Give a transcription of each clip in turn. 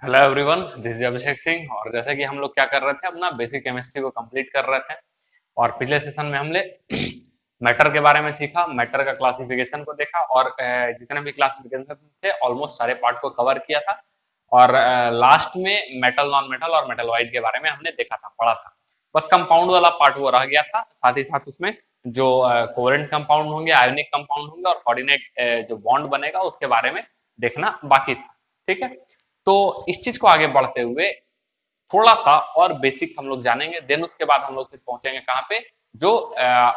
Hello everyone, this is Abhishek Singh. और जैसे कि हम लोग क्या कर रहे थे, अपना बेसिक केमिस्ट्री को कंप्लीट कर रहे थे। और पिछले सेशन में हमने मैटर के बारे में सीखा, मैटर का क्लासिफिकेशन को देखा और जितने भी क्लासिफिकेशन थे ऑलमोस्ट सारे पार्ट को कवर किया था। और लास्ट में मेटल, नॉन मेटल और मेटल वाइड के बारे में हमने देखा था, पढ़ा था। बस कंपाउंड वाला पार्ट वो रह गया था, साथ ही साथ उसमें जो कोवेलेंट कंपाउंड होंगे, आयोनिक कंपाउंड होंगे और कोऑर्डिनेट जो बॉन्ड बनेगा उसके बारे में देखना बाकी था। ठीक है, तो इस चीज को आगे बढ़ते हुए थोड़ा सा और बेसिक हम लोग जानेंगे, देन उसके बाद हम लोग फिर पहुंचेंगे कहाँ पे, जो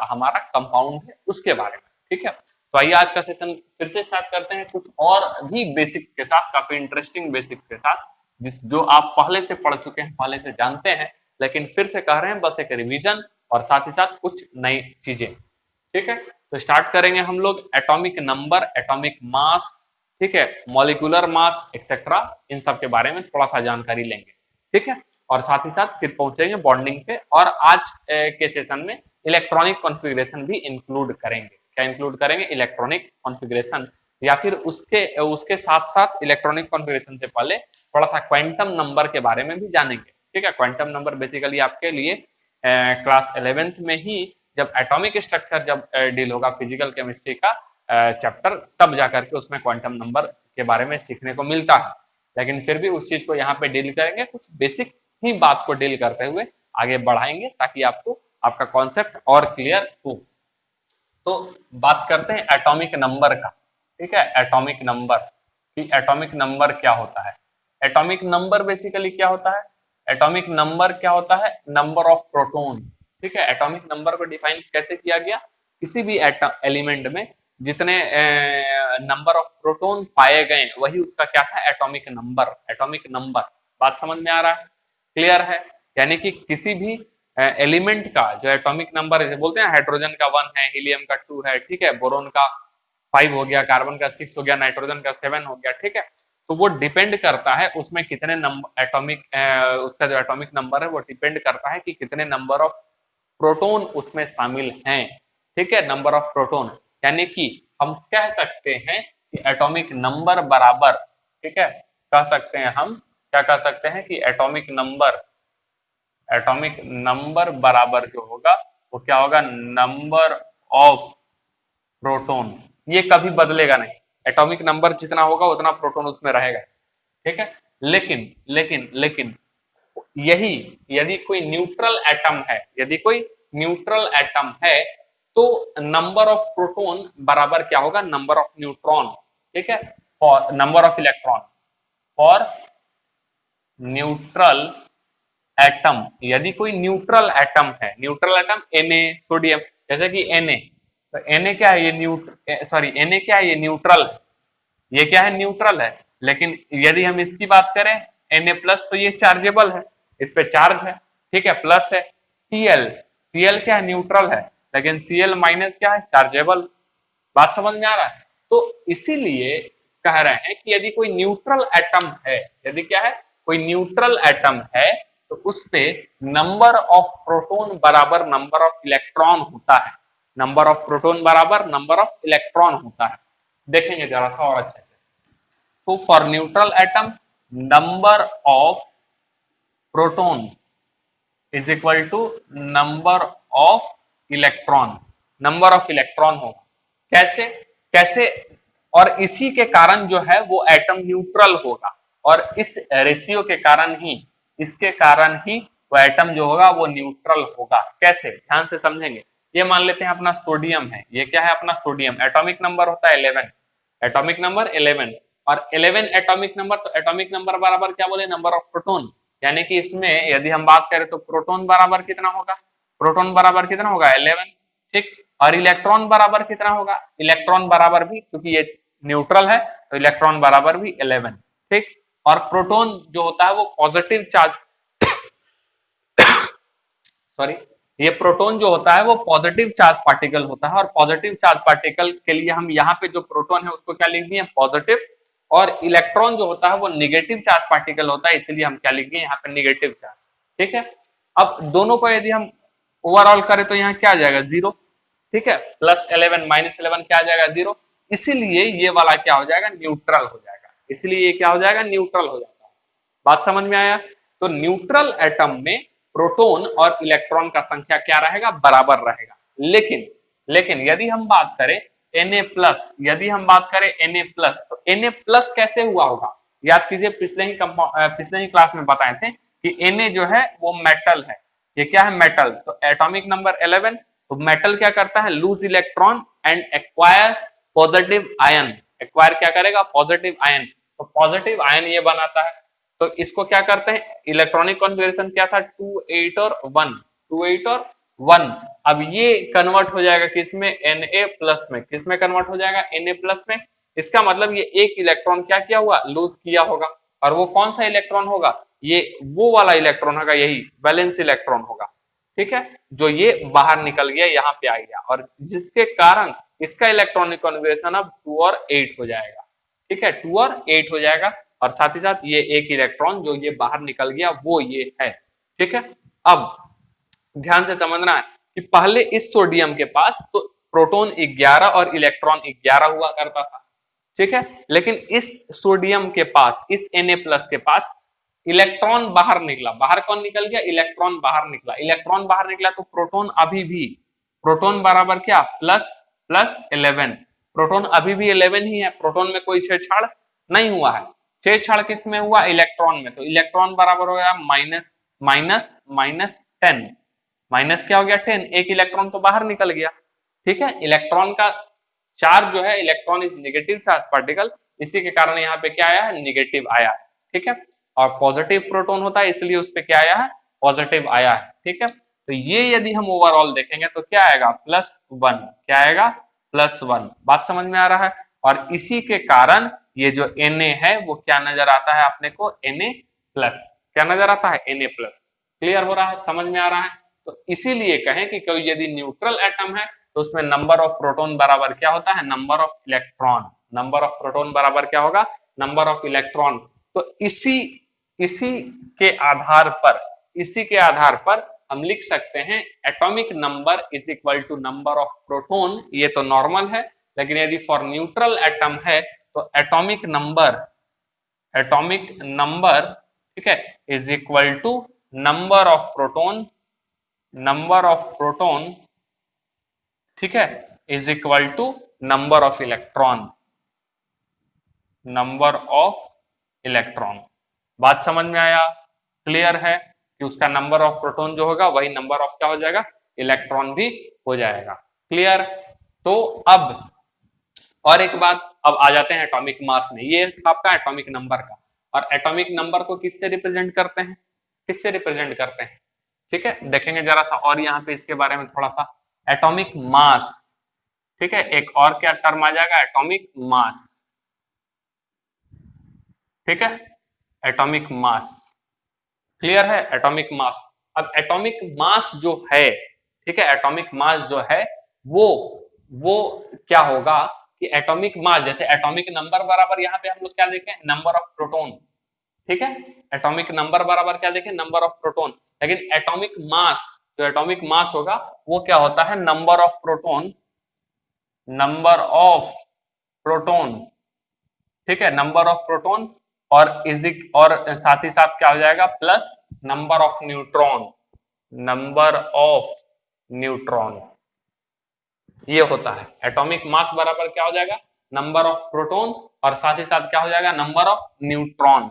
हमारा कंपाउंड है उसके बारे में। ठीक है, तो आइए आज का सेशन फिर से स्टार्ट करते हैं कुछ और भी बेसिक्स के साथ, काफी इंटरेस्टिंग बेसिक्स के साथ, जिस जो आप पहले से पढ़ चुके हैं, पहले से जानते हैं, लेकिन फिर से कह रहे हैं बस एक रिवीजन और साथ ही साथ कुछ नई चीजें। ठीक है, तो स्टार्ट करेंगे हम लोग एटॉमिक नंबर, एटॉमिक मास, ठीक है, मॉलिक्यूलर मास एक्सेट्रा, इन सब के बारे में थोड़ा सा जानकारी लेंगे। ठीक है, और साथ ही साथ फिर पहुंचेंगे बॉन्डिंग पे, और आज के सेशन में इलेक्ट्रॉनिक कॉन्फ़िगरेशन भी इंक्लूड करेंगे। क्या इंक्लूड करेंगे? इलेक्ट्रॉनिक कॉन्फ़िगरेशन, या फिर उसके उसके साथ साथ इलेक्ट्रॉनिक कॉन्फ़िगरेशन से पहले थोड़ा सा क्वांटम नंबर के बारे में भी जानेंगे। ठीक है, क्वांटम नंबर बेसिकली आपके लिए क्लास 11th में ही, जब एटॉमिक स्ट्रक्चर जब डील होगा फिजिकल केमिस्ट्री का चैप्टर, तब जाकर के उसमें क्वांटम नंबर के बारे में सीखने को मिलता है। लेकिन फिर भी उस चीज को यहाँ पे डील करेंगे, कुछ बेसिक ही बात को डील करते हुए आगे बढ़ाएंगे, ताकि आपको आपका कॉन्सेप्ट और क्लियर हो। तो बात करते हैं एटॉमिक नंबर का। ठीक है, एटॉमिक नंबर, कि एटॉमिक नंबर क्या होता है। एटॉमिक नंबर बेसिकली क्या होता है? एटॉमिक नंबर क्या होता है? Number of proton. ठीक है, एटॉमिक नंबर को डिफाइन कैसे किया गया? किसी भी एलिमेंट में जितने नंबर ऑफ प्रोटॉन पाए गए वही उसका क्या था? Atomic number. एटॉमिक नंबर, बात समझ में आ रहा है? क्लियर है? यानी कि किसी भी एलिमेंट का जो एटॉमिक नंबर है, बोलते हैं हाइड्रोजन का 1 है, हीलियम का 2 है, ठीक है, बोरोन का 5 हो गया, कार्बन का 6 हो गया, नाइट्रोजन का 7 हो गया। ठीक है, तो वो डिपेंड करता है उसमें कितने नंबर एटॉमिक, उसका जो एटॉमिक नंबर है वो डिपेंड करता है कि कितने नंबर ऑफ प्रोटॉन उसमें शामिल हैं। ठीक है, नंबर ऑफ प्रोटॉन, यानी कि हम कह सकते हैं कि एटॉमिक नंबर बराबर, ठीक है, कह सकते हैं हम, क्या कह सकते हैं कि एटॉमिक नंबर बराबर जो होगा वो क्या होगा? Number of proton. ये कभी बदलेगा नहीं, एटॉमिक नंबर जितना होगा उतना प्रोटॉन उसमें रहेगा। ठीक है, लेकिन लेकिन लेकिन यही, यदि कोई न्यूट्रल एटम है, यदि कोई न्यूट्रल एटम है, तो नंबर ऑफ प्रोटॉन बराबर क्या होगा? Number of neutron. ठीक है, for number of electron for neutral atom. यदि कोई न्यूट्रल एटम है, न्यूट्रल एटम Na, सोडियम, जैसे कि Na, तो Na क्या है? Na क्या है? ये न्यूट्रल है, ये क्या है? न्यूट्रल है। लेकिन यदि हम इसकी बात करें Na प्लस, तो ये चार्जेबल है, इस पे चार्ज है, ठीक है, प्लस है। Cl, Cl क्या है? न्यूट्रल है, लेकिन Cl माइनस क्या है? चार्जेबल। बात समझ में आ रहा है? तो इसीलिए कह रहे हैं कि यदि कोई न्यूट्रल एटम है, यदि क्या है? कोई न्यूट्रल एटम है, तो उस पे नंबर ऑफ प्रोटॉन बराबर नंबर ऑफ इलेक्ट्रॉन होता है। नंबर ऑफ प्रोटॉन बराबर नंबर ऑफ इलेक्ट्रॉन होता है। देखेंगे जरा सा और अच्छे से। तो for neutral atom, number of proton is equal to number of electron. Number of electron होगा। कैसे? कैसे? और इसी के कारण जो है वो एटम न्यूट्रल होगा, और इस रेशियो के कारण ही, इसके कारण ही वो एटम जो होगा वो न्यूट्रल होगा। कैसे? ध्यान से समझेंगे। ये मान लेते हैं अपना सोडियम है, ये क्या है? अपना सोडियम, एटॉमिक नंबर होता है 11, एटॉमिक नंबर 11, और 11 एटॉमिक नंबर, तो एटॉमिक नंबर बराबर क्या बोले? Number of proton. यानी कि इसमें यदि हम बात करें तो प्रोटॉन बराबर कितना होगा? प्रोटॉन बराबर कितना होगा? 11। ठीक, और इलेक्ट्रॉन बराबर कितना होगा? इलेक्ट्रॉन बराबर भी, क्योंकि ये न्यूट्रल है, तो इलेक्ट्रॉन बराबर भी 11। ठीक, और प्रोटॉन जो होता है वो पॉजिटिव चार्ज, सॉरी, ये प्रोटॉन जो होता है वो पॉजिटिव चार्ज पार्टिकल होता है, और पॉजिटिव चार्ज पार्टिकल के लिए हम यहाँ पे जो प्रोटॉन है उसको क्या लिख दिए? पॉजिटिव। और इलेक्ट्रॉन जो होता है वो निगेटिव चार्ज पार्टिकल होता है, इसलिए हम क्या लिख दिए यहाँ पे? Negative charge. ठीक है, अब दोनों को यदि हम ओवरऑल करें तो यहाँ क्या आ जाएगा? 0। ठीक है, +11 -11 क्या आ जाएगा? 0। इसीलिए ये वाला क्या हो जाएगा? न्यूट्रल हो जाएगा। इसलिए ये क्या हो जाएगा? न्यूट्रल हो जाएगा। बात समझ में आया? तो न्यूट्रल एटम में प्रोटॉन और इलेक्ट्रॉन का संख्या क्या रहेगा? बराबर रहेगा। लेकिन लेकिन यदि हम बात करें Na प्लस, यदि हम बात करें Na प्लस, तो Na प्लस कैसे हुआ होगा? याद कीजिए, पिछले ही क्लास में बताए थे कि Na जो है वो मेटल है। ये क्या है? मेटल। तो एटॉमिक नंबर 11, तो मेटल क्या करता है? Loose electron and acquire positive ion. Acquire क्या करेगा? Positive ion. तो पॉजिटिव आयन ये बनाता है। तो इसको क्या करते हैं? इलेक्ट्रॉनिक कॉन्फ़िगरेशन क्या था? 2 8 और 1, 2 8 और 1। अब ये कन्वर्ट हो जाएगा किसमें? Na प्लस में। किसमें कन्वर्ट हो जाएगा? Na प्लस में। इसका मतलब ये एक इलेक्ट्रॉन क्या किया हुआ? लूज किया होगा। और वो कौन सा इलेक्ट्रॉन होगा? ये वो वाला इलेक्ट्रॉन होगा, यही वैलेंस इलेक्ट्रॉन होगा। ठीक है, जो ये बाहर निकल गया, यहाँ पे आ गया, और जिसके कारण इसका इलेक्ट्रॉनिक कॉन्फ़िगरेशन अब 2 और 8 हो जाएगा। ठीक है, 2 और 8 हो जाएगा, और साथ ही साथ ये एक इलेक्ट्रॉन जो ये बाहर निकल गया वो ये है। ठीक है, अब ध्यान से समझना है कि पहले इस सोडियम के पास तो प्रोटॉन 11 और इलेक्ट्रॉन 11 हुआ करता था। ठीक है, लेकिन इस सोडियम के पास, इस Na प्लस के पास इलेक्ट्रॉन बाहर निकला। बाहर कौन निकल गया? इलेक्ट्रॉन बाहर निकला। इलेक्ट्रॉन बाहर निकला तो प्रोटॉन अभी भी, प्रोटॉन बराबर क्या? Plus plus 11। प्रोटॉन अभी भी 11 ही है, प्रोटॉन में कोई छेड़छाड़ नहीं हुआ है। छेड़छाड़ किस में हुआ? इलेक्ट्रॉन में। तो इलेक्ट्रॉन बराबर हो गया माइनस माइनस माइनस 10। माइनस क्या हो गया? 10। एक इलेक्ट्रॉन तो बाहर निकल गया। ठीक है, इलेक्ट्रॉन का चार्ज जो है, electron is negative charge particle, इसी के कारण यहाँ पे क्या आया है? नेगेटिव आया है। ठीक है, और पॉजिटिव प्रोटॉन होता है, इसलिए उस पे क्या आया है? पॉजिटिव आया है। ठीक है, तो ये यदि हम ओवरऑल देखेंगे तो क्या आएगा? +1। क्या आएगा? +1। बात समझ में आ रहा है? और इसी के कारण ये जो Na है वो क्या नजर आता है अपने को? Na plus. क्या नजर आता है? Na plus. क्लियर हो रहा है? समझ में आ रहा है? तो इसीलिए कहें कि कोई यदि न्यूट्रल एटम है तो उसमें नंबर ऑफ प्रोटॉन बराबर क्या होता है? Number of electron. Number of proton बराबर क्या होगा? Number of electron. तो इसी इसी के आधार पर, इसी के आधार पर हम लिख सकते हैं atomic number is equal to number of proton. ये तो नॉर्मल है, लेकिन यदि फॉर न्यूट्रल एटम है तो एटॉमिक नंबर, एटॉमिक नंबर, ठीक है, is equal to number of proton, number of proton, ठीक है, is equal to number of electron, number of electron. बात समझ में आया? क्लियर है कि उसका नंबर ऑफ प्रोटॉन जो होगा वही नंबर ऑफ क्या हो जाएगा? इलेक्ट्रॉन भी हो जाएगा। क्लियर? तो अब और एक बात, अब आ जाते हैं एटॉमिक मास में। ये आपका एटॉमिक नंबर का, और एटॉमिक नंबर को किससे रिप्रेजेंट करते हैं? किससे रिप्रेजेंट करते हैं? ठीक है, देखेंगे जरा सा और यहाँ पे इसके बारे में थोड़ा सा। एटॉमिक मास, ठीक है, एक और क्या टर्म आ जाएगा? Atomic mass. ठीक है, एटॉमिक मास। क्लियर है? Atomic mass. अब एटॉमिक मास जो है, ठीक है, एटॉमिक मास जो है वो वो क्या होगा कि एटॉमिक मास, जैसे एटॉमिक नंबर बराबर यहाँ पे हम लोग क्या देखें? Number of proton. ठीक है, एटॉमिक नंबर बराबर क्या देखें? Number of proton. लेकिन एटॉमिक मास, जो एटॉमिक मास होगा वो क्या होता है? Number of proton, number of proton. ठीक है, नंबर ऑफ प्रोटॉन, और और साथ ही साथ क्या हो जाएगा? Plus number of neutron, number of neutron. ये होता है एटॉमिक मास बराबर क्या हो जाएगा? नंबर ऑफ प्रोटॉन, और साथ ही साथ क्या हो जाएगा? Number of neutron.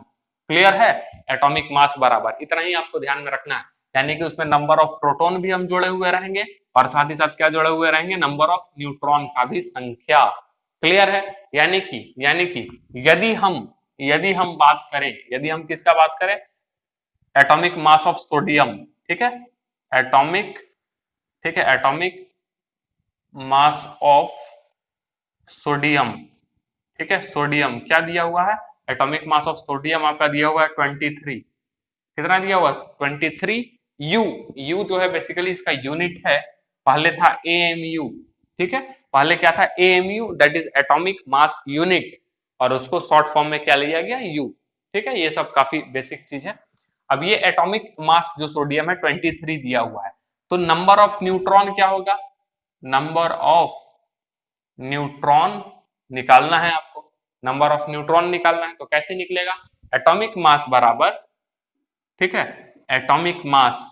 क्लियर है? एटॉमिक मास बराबर, इतना ही आपको ध्यान में रखना है। यानी कि उसमें नंबर ऑफ प्रोटॉन भी हम जोड़े हुए रहेंगे, और साथ ही साथ क्या जोड़े हुए रहेंगे? नंबर ऑफ न्यूट्रॉन का भी संख्या। क्लियर है? यानी कि यदि हम बात करें, यदि हम किसका बात करें? Atomic mass of sodium. ठीक है, एटॉमिक, ठीक है, एटॉमिक मास ऑफ सोडियम। ठीक है, सोडियम क्या दिया हुआ है? एटॉमिक मास ऑफ सोडियम आपका दिया हुआ है 23। कितना दिया हुआ? 23 यू। यू जो है बेसिकली इसका यूनिट है, पहले था एएमयू। ठीक है, पहले क्या था? AMU, that is atomic mass unit, और उसको शॉर्ट फॉर्म में क्या लिया गया? यू। ठीक है, ये सब काफी बेसिक चीज है। अब ये एटॉमिक मास जो सोडियम है 23 दिया हुआ है, तो नंबर ऑफ न्यूट्रॉन क्या होगा? नंबर ऑफ न्यूट्रॉन निकालना है आपको, नंबर ऑफ न्यूट्रॉन निकालना है, तो कैसे निकलेगा? एटॉमिक मास बराबर, ठीक है, एटॉमिक मास,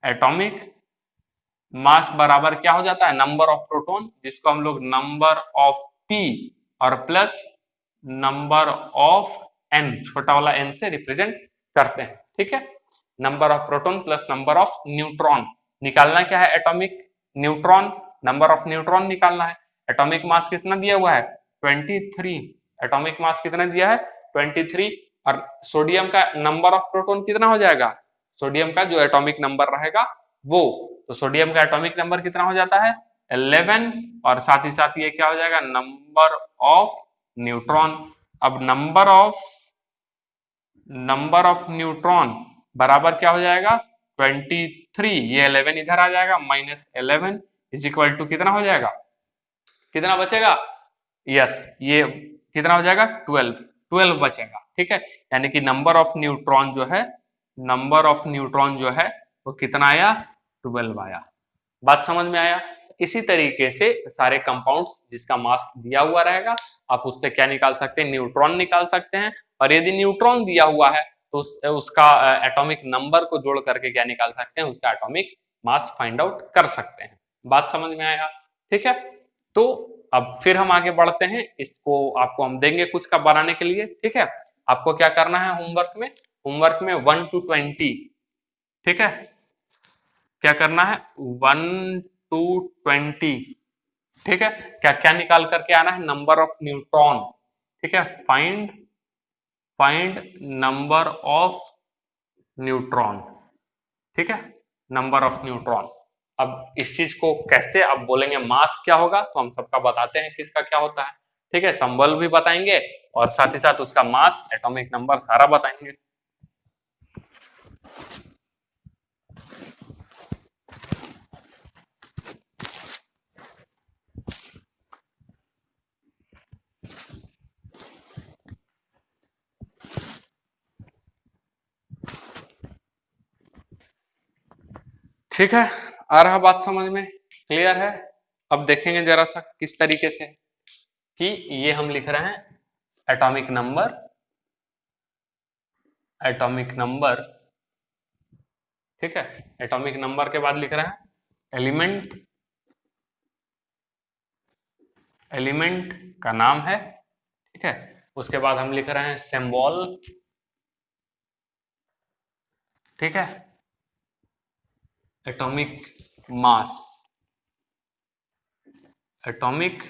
एटॉमिक मास बराबर क्या हो जाता है, नंबर ऑफ प्रोटॉन, जिसको हम लोग नंबर ऑफ पी और प्लस नंबर ऑफ एन, छोटा वाला एन से रिप्रेजेंट करते हैं, ठीक है। Number of proton plus number of neutron, निकालना क्या है, atomic neutron, number of neutron निकालना है। एटॉमिक मास कितना दिया हुआ है, 23, एटॉमिक मास कितना दिया है, 23, और सोडियम का नंबर ऑफ प्रोटॉन कितना हो जाएगा, सोडियम का जो एटॉमिक नंबर रहेगा वो, तो सोडियम का एटॉमिक नंबर कितना हो जाता है, 11, और साथ ही साथ ये क्या हो जाएगा, नंबर ऑफ न्यूट्रॉन। अब नंबर ऑफ न्यूट्रॉन बराबर क्या हो जाएगा, 23, ये 11 इधर आ जाएगा, -11 इज इक्वल टू कितना हो जाएगा, कितना बचेगा, यस ये कितना हो जाएगा, 12 बचेगा, ठीक है। यानी कि नंबर ऑफ न्यूट्रॉन जो है, नंबर ऑफ न्यूट्रॉन जो है वो कितना आया, 12 आया। बात समझ में आया। इसी तरीके से सारे कंपाउंड्स जिसका मास दिया हुआ रहेगा, आप उससे क्या निकाल सकते हैं, न्यूट्रॉन निकाल सकते हैं, और यदि न्यूट्रॉन दिया हुआ है तो उसका एटॉमिक नंबर को जोड़ करके क्या निकाल सकते हैं, उसका एटॉमिक मास फाइंड आउट कर सकते हैं। बात समझ में आया, ठीक है। तो अब फिर हम आगे बढ़ते हैं, इसको आपको हम देंगे कुछ का बनाने के लिए, ठीक है। आपको क्या करना है होमवर्क में 1 to 20, ठीक है, क्या करना है, 1 to 20, ठीक है। क्या क्या निकाल करके आना है, नंबर ऑफ न्यूट्रॉन, ठीक है, फाइंड नंबर ऑफ न्यूट्रॉन, ठीक है, नंबर ऑफ न्यूट्रॉन। अब इस चीज को कैसे आप बोलेंगे, मास क्या होगा, तो हम सबका बताते हैं किसका क्या होता है, ठीक है, संबल भी बताएंगे और साथ ही साथ उसका मास, एटॉमिक नंबर सारा बताएंगे। ठीक है, आ रहा बात समझ में, क्लियर है। अब देखेंगे जरा सा किस तरीके से, कि ये हम लिख रहे हैं एटॉमिक नंबर, एटॉमिक नंबर, ठीक है, एटॉमिक नंबर के बाद लिख रहे हैं एलिमेंट, एलिमेंट का नाम है, ठीक है, उसके बाद हम लिख रहे हैं सिंबल, ठीक है, एटॉमिक मास, एटॉमिक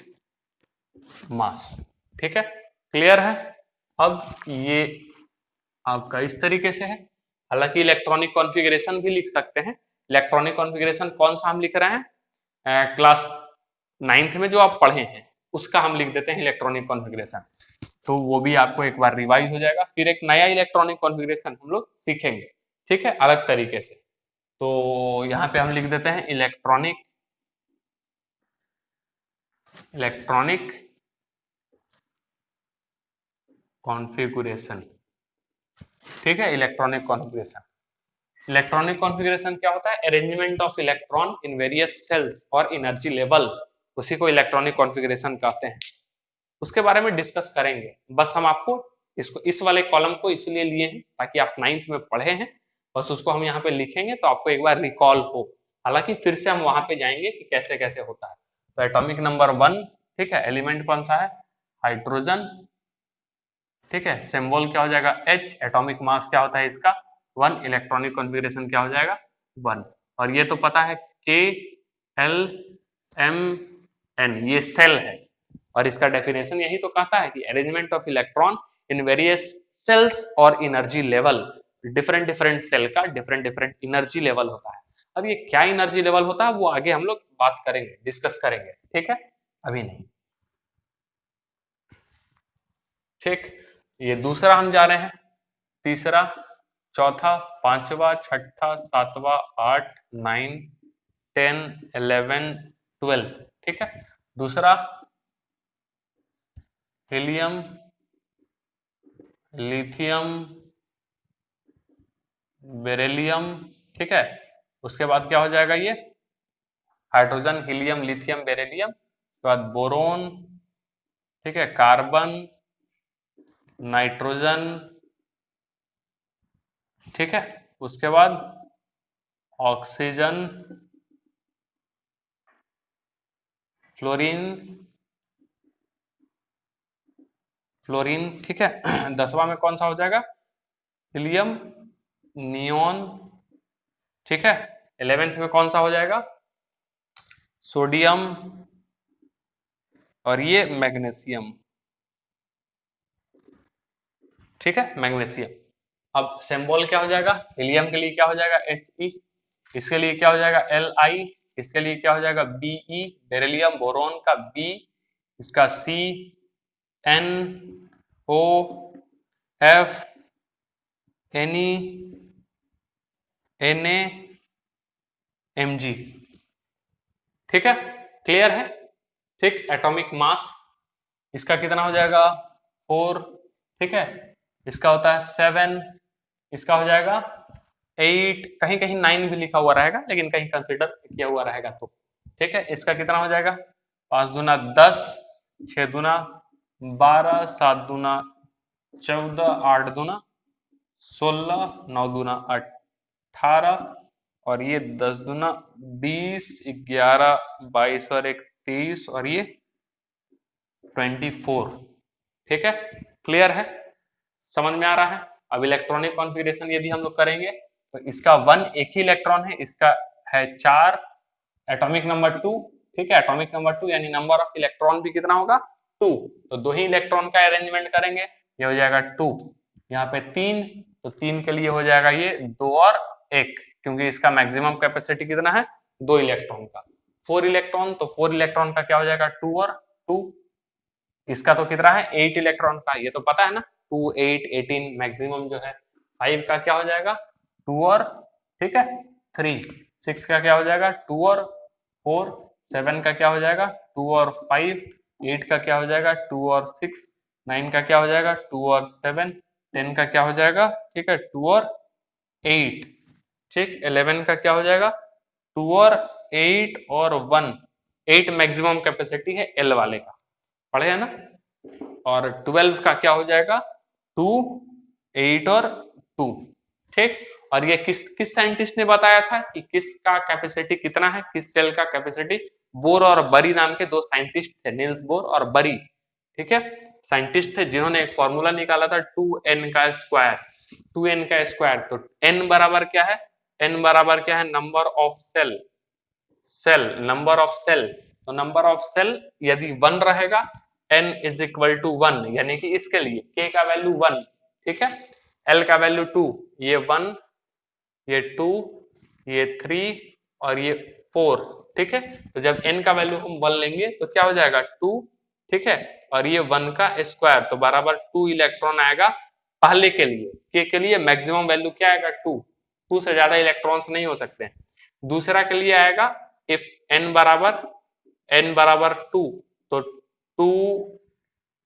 मास, ठीक है, क्लियर है। अब ये आपका इस तरीके से है, हालांकि इलेक्ट्रॉनिक कॉन्फ़िगरेशन भी लिख सकते हैं। इलेक्ट्रॉनिक कॉन्फ़िगरेशन कौन सा हम लिख रहे हैं, क्लास 9th में जो आप पढ़े हैं उसका हम लिख देते हैं इलेक्ट्रॉनिक कॉन्फ़िगरेशन, तो वो भी आपको एक बार रिवाइज हो जाएगा, फिर एक नया इलेक्ट्रॉनिक कॉन्फ़िगरेशन हम लोग सीखेंगे, ठीक है, अलग तरीके से। तो यहाँ पे हम लिख देते हैं इलेक्ट्रॉनिक, इलेक्ट्रॉनिक कॉन्फ़िगरेशन, ठीक है, इलेक्ट्रॉनिक कॉन्फ़िगरेशन। इलेक्ट्रॉनिक कॉन्फ़िगरेशन क्या होता है, arrangement of electron in various shells और एनर्जी लेवल, उसी को इलेक्ट्रॉनिक कॉन्फ़िगरेशन कहते हैं। उसके बारे में डिस्कस करेंगे, बस हम आपको इसको, इस वाले कॉलम को इसलिए लिए हैं ताकि आप 9th में पढ़े हैं, बस उसको हम यहाँ पे लिखेंगे तो आपको एक बार रिकॉल हो, हालांकि फिर से हम वहां पे जाएंगे कि कैसे कैसे होता है। तो एटॉमिक नंबर 1, ठीक है, एलिमेंट कौन सा है, हाइड्रोजन, ठीक है, सिंबल क्या हो जाएगा H, एटॉमिक मास क्या होता है इसका 1, इलेक्ट्रॉनिक कॉन्फ़िगरेशन क्या हो जाएगा 1, और ये तो पता है KLMN, ये सेल है, और इसका डेफिनेशन यही तो कहता है कि arrangement of electron in various shells और energy level, different different shell का डिफरेंट डिफरेंट एनर्जी लेवल होता है। अब ये क्या एनर्जी लेवल होता है वो आगे हम लोग बात करेंगे, डिस्कस करेंगे, ठीक है, अभी नहीं, ठीक। ये दूसरा हम जा रहे हैं, तीसरा, चौथा, पांचवा, छठा, सातवां, 8, 9, 10, 11, 12, ठीक है। दूसरा हीलियम, लिथियम, बेरिलियम, ठीक है। उसके बाद क्या हो जाएगा, ये हाइड्रोजन, हीलियम, लिथियम, बेरिलियम, उसके बाद बोरोन, ठीक है, कार्बन, नाइट्रोजन, ठीक है, उसके बाद ऑक्सीजन, फ्लोरीन, फ्लोरीन, ठीक है। 10वां में कौन सा हो जाएगा? हीलियम, नियोन, ठीक है। 11th में कौन सा हो जाएगा? सोडियम, और ये मैग्नीशियम, ठीक है, मैग्नीशियम। अब सिंबल क्या हो जाएगा? हीलियम के लिए क्या हो जाएगा? He, इसके लिए क्या हो जाएगा? Li, इसके लिए क्या हो जाएगा? Be, बेरिलियम बोरोन का B, इसका C, N, O, F, Ne, Na, Mg, ठीक है, क्लियर है? ठीक, एटॉमिक मास इसका कितना हो जाएगा? 4, ठीक है, इसका होता है 7, इसका हो जाएगा 8, कहीं कहीं 9 भी लिखा हुआ रहेगा, लेकिन कहीं कंसिडर किया हुआ रहेगा तो, ठीक है। इसका कितना हो जाएगा? 5 दूना 10, 6 दूना 12, 7 दूना 14, 8 दूना 16, 9 दूना 18, और ये 10 दूना 20, 11, 22 और 31, और ये 24, ठीक है, क्लियर है? समझ में आ रहा है? अब इलेक्ट्रॉनिक कॉन्फ़िगरेशन यदि हम लोग करेंगे तो इसका 1 एक ही इलेक्ट्रॉन है, इसका है 4, एटॉमिक नंबर 2, ठीक है, एटॉमिक नंबर 2 यानी नंबर ऑफ इलेक्ट्रॉन भी कितना होगा? 2, तो 2 ही इलेक्ट्रॉन का अरेंजमेंट करेंगे, ये हो जाएगा 2, यहाँ पे 3, तो 3 के लिए हो जाएगा ये 2 और 1, क्योंकि इसका मैक्सिमम कैपेसिटी कितना है? 2 इलेक्ट्रॉन का। 4 इलेक्ट्रॉन, तो 4 इलेक्ट्रॉन का क्या हो जाएगा? 2 और 2, इसका तो कितना है? 8 इलेक्ट्रॉन का, ये तो पता है ना, 2, 8, 18 मैक्सिमम जो है। 5 का क्या हो जाएगा? 2 और, ठीक है, 3, 6 का क्या हो जाएगा? 2 और 4, 7 का क्या हो जाएगा? 2 और 5, 8 का क्या हो जाएगा? 2 और 6, 9 का क्या हो जाएगा? 2 और 7, 10 का क्या हो जाएगा? ठीक है, 2 और 8, ठीक, 11 का क्या हो जाएगा? 2 और 8 और 1, 8 मैक्सिमम कैपेसिटी है एल वाले का, पढ़े है ना? और 12 का क्या हो जाएगा? 2, 8 और 2, ठीक। और ये किस साइंटिस्ट ने बताया था कि किसका कैपेसिटी कितना है, किस सेल का कैपेसिटी? बोर और बरी नाम के दो साइंटिस्ट थे, निल्स बोर और बरी, ठीक है, साइंटिस्ट थे, जिन्होंने एक फॉर्मूला निकाला था 2n का स्क्वायर। 2n का स्क्वायर, तो n बराबर क्या है? n बराबर क्या है? Number of cell, cell number of cell, तो नंबर ऑफ सेल यदि 1 रहेगा, n इज इक्वल टू 1, यानी कि इसके लिए k का वैल्यू 1, ठीक है, l का वैल्यू 2, ये 1, ये 2, ये 3 और ये 4, ठीक है। तो जब n का वैल्यू हम 1 लेंगे तो क्या हो जाएगा? 2, ठीक है, और ये 1 का स्क्वायर, तो बराबर 2 इलेक्ट्रॉन आएगा पहले के लिए, k के लिए मैक्सिमम वैल्यू क्या आएगा? 2, 2 से ज्यादा इलेक्ट्रॉन्स नहीं हो सकते। दूसरा के लिए आएगा इफ n बराबर 2, तो 2,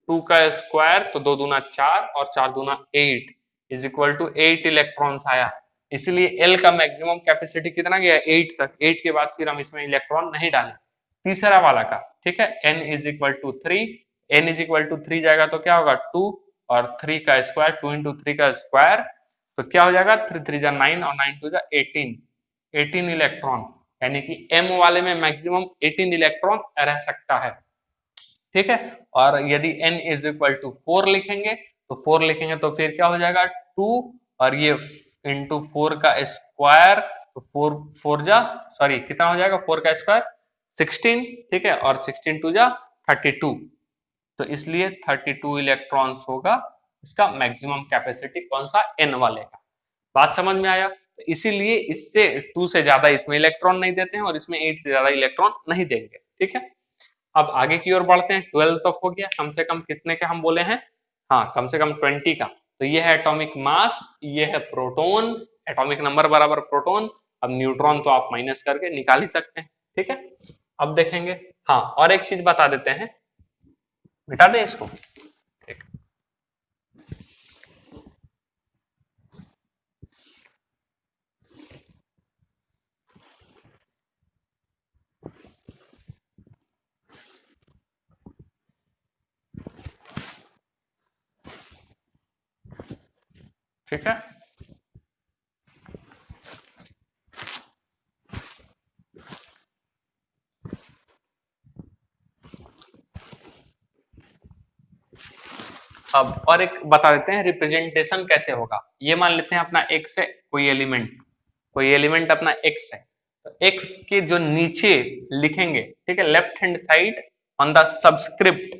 2 का स्क्वायर, तो 2 दूना 4 और 4 दूना 8 इज इक्वल टू 8 इलेक्ट्रॉन्स आया। इसलिए एल का मैक्सिमम कैपेसिटी कितना गया? 8 तक, 8 के बाद फिर हम इसमें इलेक्ट्रॉन नहीं डालें। तीसरा वाला का, ठीक है, n is equal to 3, n is equal to 3 जाएगा तो क्या होगा? 2 और 3 का स्क्वायर, 2 इंटू 3 का स्क्वायर, तो क्या हो जाएगा? 3 3 जा 9 और 9 2 जा 18, 18 इलेक्ट्रॉन, यानी कि m वाले में मैक्सिमम 18 इलेक्ट्रॉन रह सकता है, ठीक है। और यदि n इज इक्वल टू 4 लिखेंगे, तो 4 लिखेंगे तो फिर क्या हो जाएगा? 2 और ये इंटू 4 का स्क्वायर, तो 4 4 जा, सॉरी कितना हो जाएगा? 4 का स्क्वायर 16, ठीक है, और 16 2 जा 32, तो इसलिए 32 इलेक्ट्रॉन्स होगा इसका मैक्सिमम कैपेसिटी, कौन सा? n वाले का। बात समझ में आया? तो इसीलिए इससे 2 से ज्यादा इसमें इलेक्ट्रॉन नहीं देते हैं और इसमें 8 से ज्यादा इलेक्ट्रॉन नहीं देंगे, ठीक है। अब आगे की ओर बढ़ते हैं। 12 तक हो गया, कम से कम कितने के हम बोले हैं? हाँ, कम से कम 20 का। तो ये है एटॉमिक मास, ये है प्रोटॉन, एटॉमिक नंबर बराबर प्रोटॉन। अब न्यूट्रॉन तो आप माइनस करके निकाल ही सकते हैं, ठीक है। अब देखेंगे, हाँ, और एक चीज बता देते हैं, मिटा दें इसको, ठीक। ठीक है। अब और एक बता देते हैं रिप्रेजेंटेशन कैसे होगा। ये मान लेते हैं अपना एक्स है, कोई एलिमेंट अपना एक्स है, तो एक्स के जो नीचे लिखेंगे, ठीक है, left hand side on the subscript,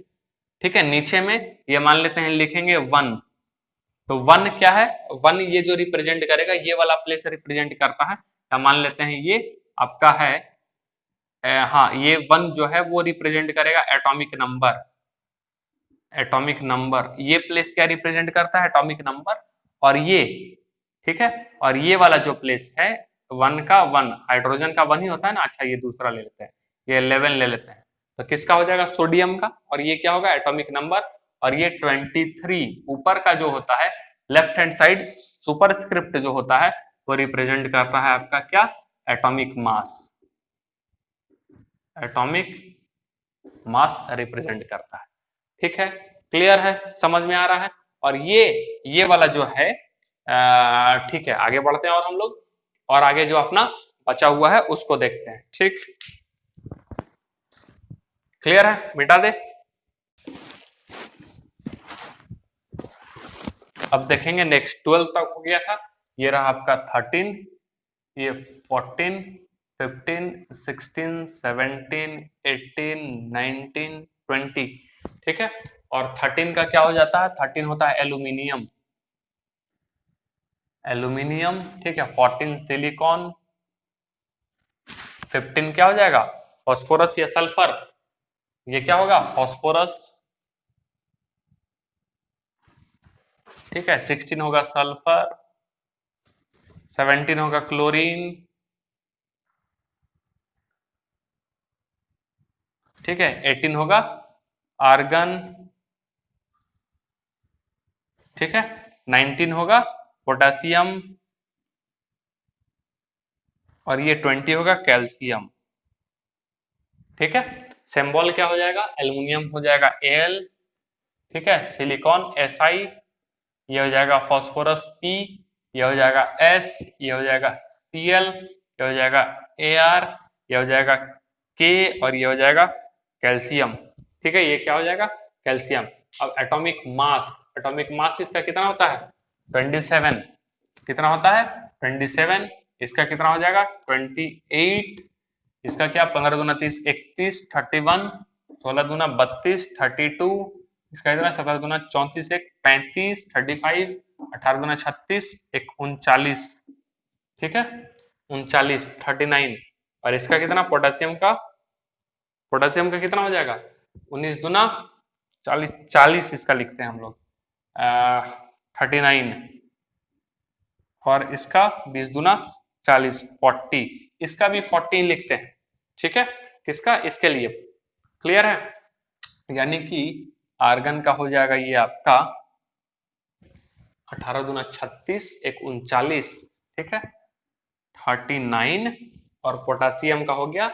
ठीक है, नीचे में ये मान लेते हैं लिखेंगे वन। तो वन क्या है, वन ये जो रिप्रेजेंट करेगा, ये वाला प्लेस रिप्रेजेंट करता है, तो मान लेते हैं ये आपका है हाँ, ये वन जो है वो रिप्रेजेंट करेगा एटॉमिक नंबर। एटॉमिक नंबर ये प्लेस क्या रिप्रेजेंट करता है, एटॉमिक नंबर। और ये, ठीक है, और ये वाला जो प्लेस है वन का, वन हाइड्रोजन का वन ही होता है ना। अच्छा, ये दूसरा ले लेते हैं, ये 11 ले लेते हैं, तो किसका हो जाएगा, सोडियम का। और ये क्या होगा, एटॉमिक नंबर। और ये 23 ऊपर का जो होता है लेफ्ट हैंड साइड सुपरस्क्रिप्ट जो होता है वो रिप्रेजेंट करता है आपका क्या, atomic mass. Atomic mass represent करता है। ठीक है, क्लियर है, समझ में आ रहा है। और ये वाला जो है ठीक है, आगे बढ़ते हैं और हम लोग और आगे जो अपना बचा हुआ है उसको देखते हैं। ठीक, क्लियर है, मिटा दे। अब देखेंगे नेक्स्ट 12 तक हो गया था, ये रहा आपका 13, ये 14, 15, 16, 17, 18, 19, 20, ठीक है। और 13 का क्या हो जाता है, 13 होता है एल्यूमिनियम, एल्यूमिनियम, ठीक है। 14 सिलिकॉन, 15 क्या हो जाएगा, फास्फोरस या सल्फर, ये क्या होगा, फास्फोरस, ठीक है। 16 होगा सल्फर, 17 होगा क्लोरीन, ठीक है। 18 होगा आर्गन, ठीक है। 19 होगा पोटेशियम, और ये 20 होगा कैल्शियम, ठीक है। सिंबल क्या हो जाएगा, एल्युमिनियम हो जाएगा Al, ठीक है। सिलिकॉन Si, ये हो जाएगा फास्फोरस P, ये हो जाएगा S, ये हो जाएगा Cl, ये हो जाएगा Ar, ये हो जाएगा K, और ये हो जाएगा कैल्शियम, ठीक है। ये क्या हो जाएगा, कैल्शियम। अब एटॉमिक मास इसका कितना होता है, 27, कितना होता है 27, इसका कितना हो जाएगा 28, इसका क्या 15 दूना 30, 31, 31, 16 दूना 32, 32, इसका इतना 17 दूना 34, एक 35, 35, 18 दूना 36, एक 39, ठीक है, 39, 39। और इसका कितना पोटेशियम का कितना हो जाएगा 19 दूना 40, 40 इसका लिखते हैं हम लोग 39, और इसका 20 दूना 40, 40, इसका भी 14 लिखते हैं, ठीक है। किसका, इसके लिए, क्लियर है। यानी कि आर्गन का हो जाएगा ये आपका 18 दूना 36, एक 39, ठीक है, 39। और पोटेशियम का हो गया,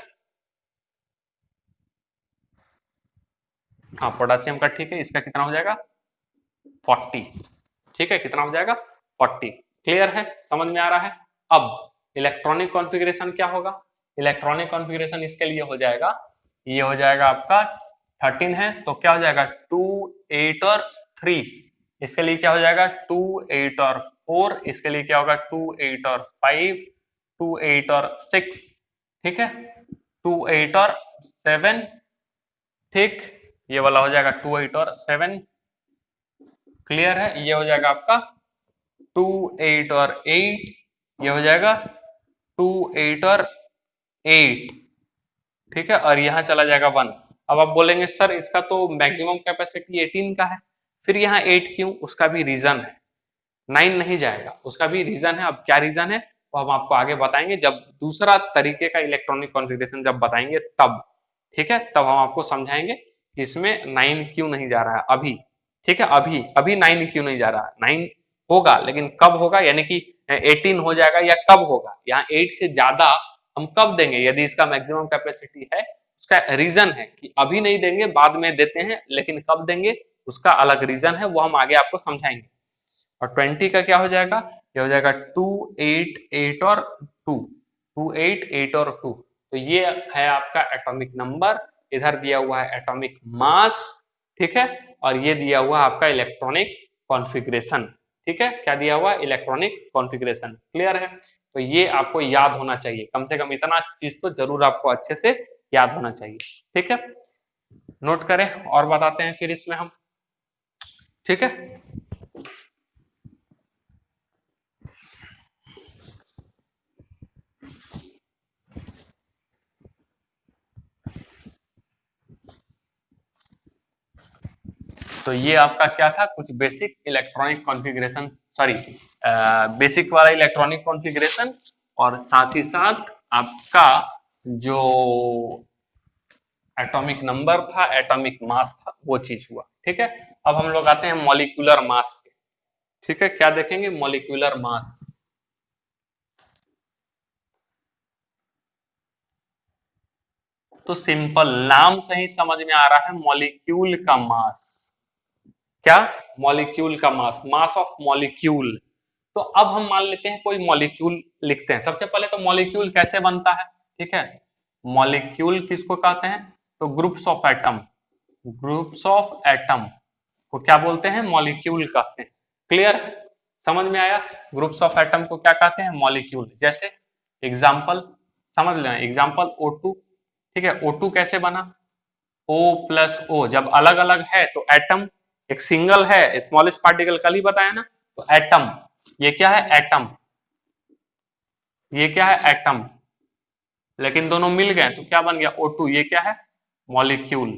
हाँ पोटेशियम का, ठीक है, इसका कितना हो जाएगा 40, ठीक है, कितना हो जाएगा 40, क्लियर है, समझ में आ रहा है। अब इलेक्ट्रॉनिक कॉन्फ़िगरेशन क्या होगा, इलेक्ट्रॉनिक कॉन्फ़िगरेशन इसके लिए हो जाएगा, ये हो जाएगा आपका 13 है तो क्या हो जाएगा 2, 8 और 3, इसके लिए क्या हो जाएगा 2, 8 और 4, इसके लिए क्या होगा 2, 8 और 5, 2, 8 और 6, ठीक है, 2, 8 और 7, ठीक, ये वाला हो जाएगा 2, 8 और 7, क्लियर है। ये हो जाएगा आपका 2, 8 और 8, ये हो जाएगा 2, 8 और 8, ठीक है। और यहाँ चला जाएगा 1। अब आप बोलेंगे सर इसका तो मैक्सिमम कैपेसिटी 18 का है, फिर यहाँ 8 क्यों, उसका भी रीजन है, 9 नहीं जाएगा, उसका भी रीजन है। अब क्या रीजन है वो हम आपको आगे बताएंगे, जब दूसरा तरीके का इलेक्ट्रॉनिक कॉन्फ़िगरेशन जब बताएंगे तब, ठीक है, तब हम आपको समझाएंगे कि इसमें 9 क्यों नहीं जा रहा है अभी, ठीक है। अभी अभी 9 क्यों नहीं जा रहा है, 9 होगा लेकिन कब होगा, यानी कि 18 हो जाएगा या कब होगा, यहाँ 8 से ज्यादा हम कब देंगे, यदि इसका मैक्सिमम कैपेसिटी है, उसका रीजन है कि अभी नहीं देंगे बाद में देते हैं, लेकिन कब देंगे उसका अलग रीजन है, वो हम आगे आपको समझाएंगे। और 20 का क्या हो जाएगा, ये हो जाएगा 2 8 8 और 2, 2 8 8 और 2। तो ये है आपका एटॉमिक नंबर, इधर दिया हुआ है एटॉमिक मास, ठीक है, और ये दिया हुआ है आपका इलेक्ट्रॉनिक कॉन्फ़िगरेशन, ठीक है, क्या दिया हुआ है, इलेक्ट्रॉनिक कॉन्फ़िगरेशन। क्लियर है, तो ये आपको याद होना चाहिए, कम से कम इतना चीज तो जरूर आपको अच्छे से याद होना चाहिए, ठीक है। नोट करें और बताते हैं फिर इसमें हम, ठीक है। तो ये आपका क्या था, कुछ basic electronic configuration, sorry basic वाला इलेक्ट्रॉनिक कॉन्फ़िगरेशन, और साथ ही साथ आपका जो एटॉमिक नंबर था, एटॉमिक मास था, वो चीज हुआ, ठीक है। अब हम लोग आते हैं मॉलिक्यूलर मास पे, ठीक है, क्या देखेंगे, मॉलिक्यूलर मास। तो सिंपल नाम से ही समझ में आ रहा है, मॉलिक्यूल का मास, क्या, मॉलिक्यूल का मास, मास ऑफ मॉलिक्यूल। तो अब हम मान लेते हैं कोई मॉलिक्यूल लिखते हैं, सबसे पहले तो मॉलिक्यूल कैसे बनता है, ठीक है। मॉलिक्यूल किसको कहते हैं, तो groups of atom, groups of atom को क्या बोलते हैं, मॉलिक्यूल कहते हैं। क्लियर, समझ में आया, ग्रुप्स ऑफ एटम को क्या कहते हैं, मॉलिक्यूल। जैसे एग्जांपल समझ लेना, एग्जांपल O2, ठीक है, O2 कैसे बना, O प्लस O जब अलग अलग है तो एटम, एक सिंगल है स्मॉलेस्ट पार्टिकल, कल ही बताया ना, तो एटम, ये क्या है, एटम, ये क्या है, एटम, लेकिन दोनों मिल गए तो क्या बन गया, O2, ये क्या है, मॉलिक्यूल,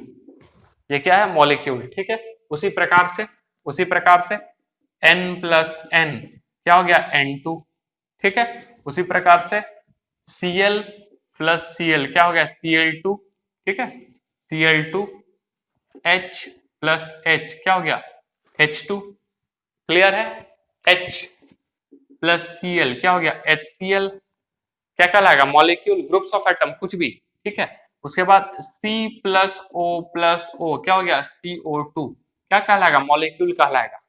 ये क्या है, मॉलिक्यूल, ठीक है। उसी प्रकार से, उसी प्रकार से N प्लस N क्या हो गया, N2, ठीक है। उसी प्रकार से Cl प्लस Cl क्या हो गया, Cl2, ठीक है, Cl2, H प्लस H क्या हो गया, H2। क्लियर है, H प्लस Cl क्या हो गया, HCl, क्या कहलाएगा, मॉलिक्यूल, ग्रुप्स ऑफ एटम, कुछ भी, ठीक है। उसके बाद C प्लस O क्या हो गया, CO2, क्या कहलाएगा, मॉलिक्यूल कहलाएगा।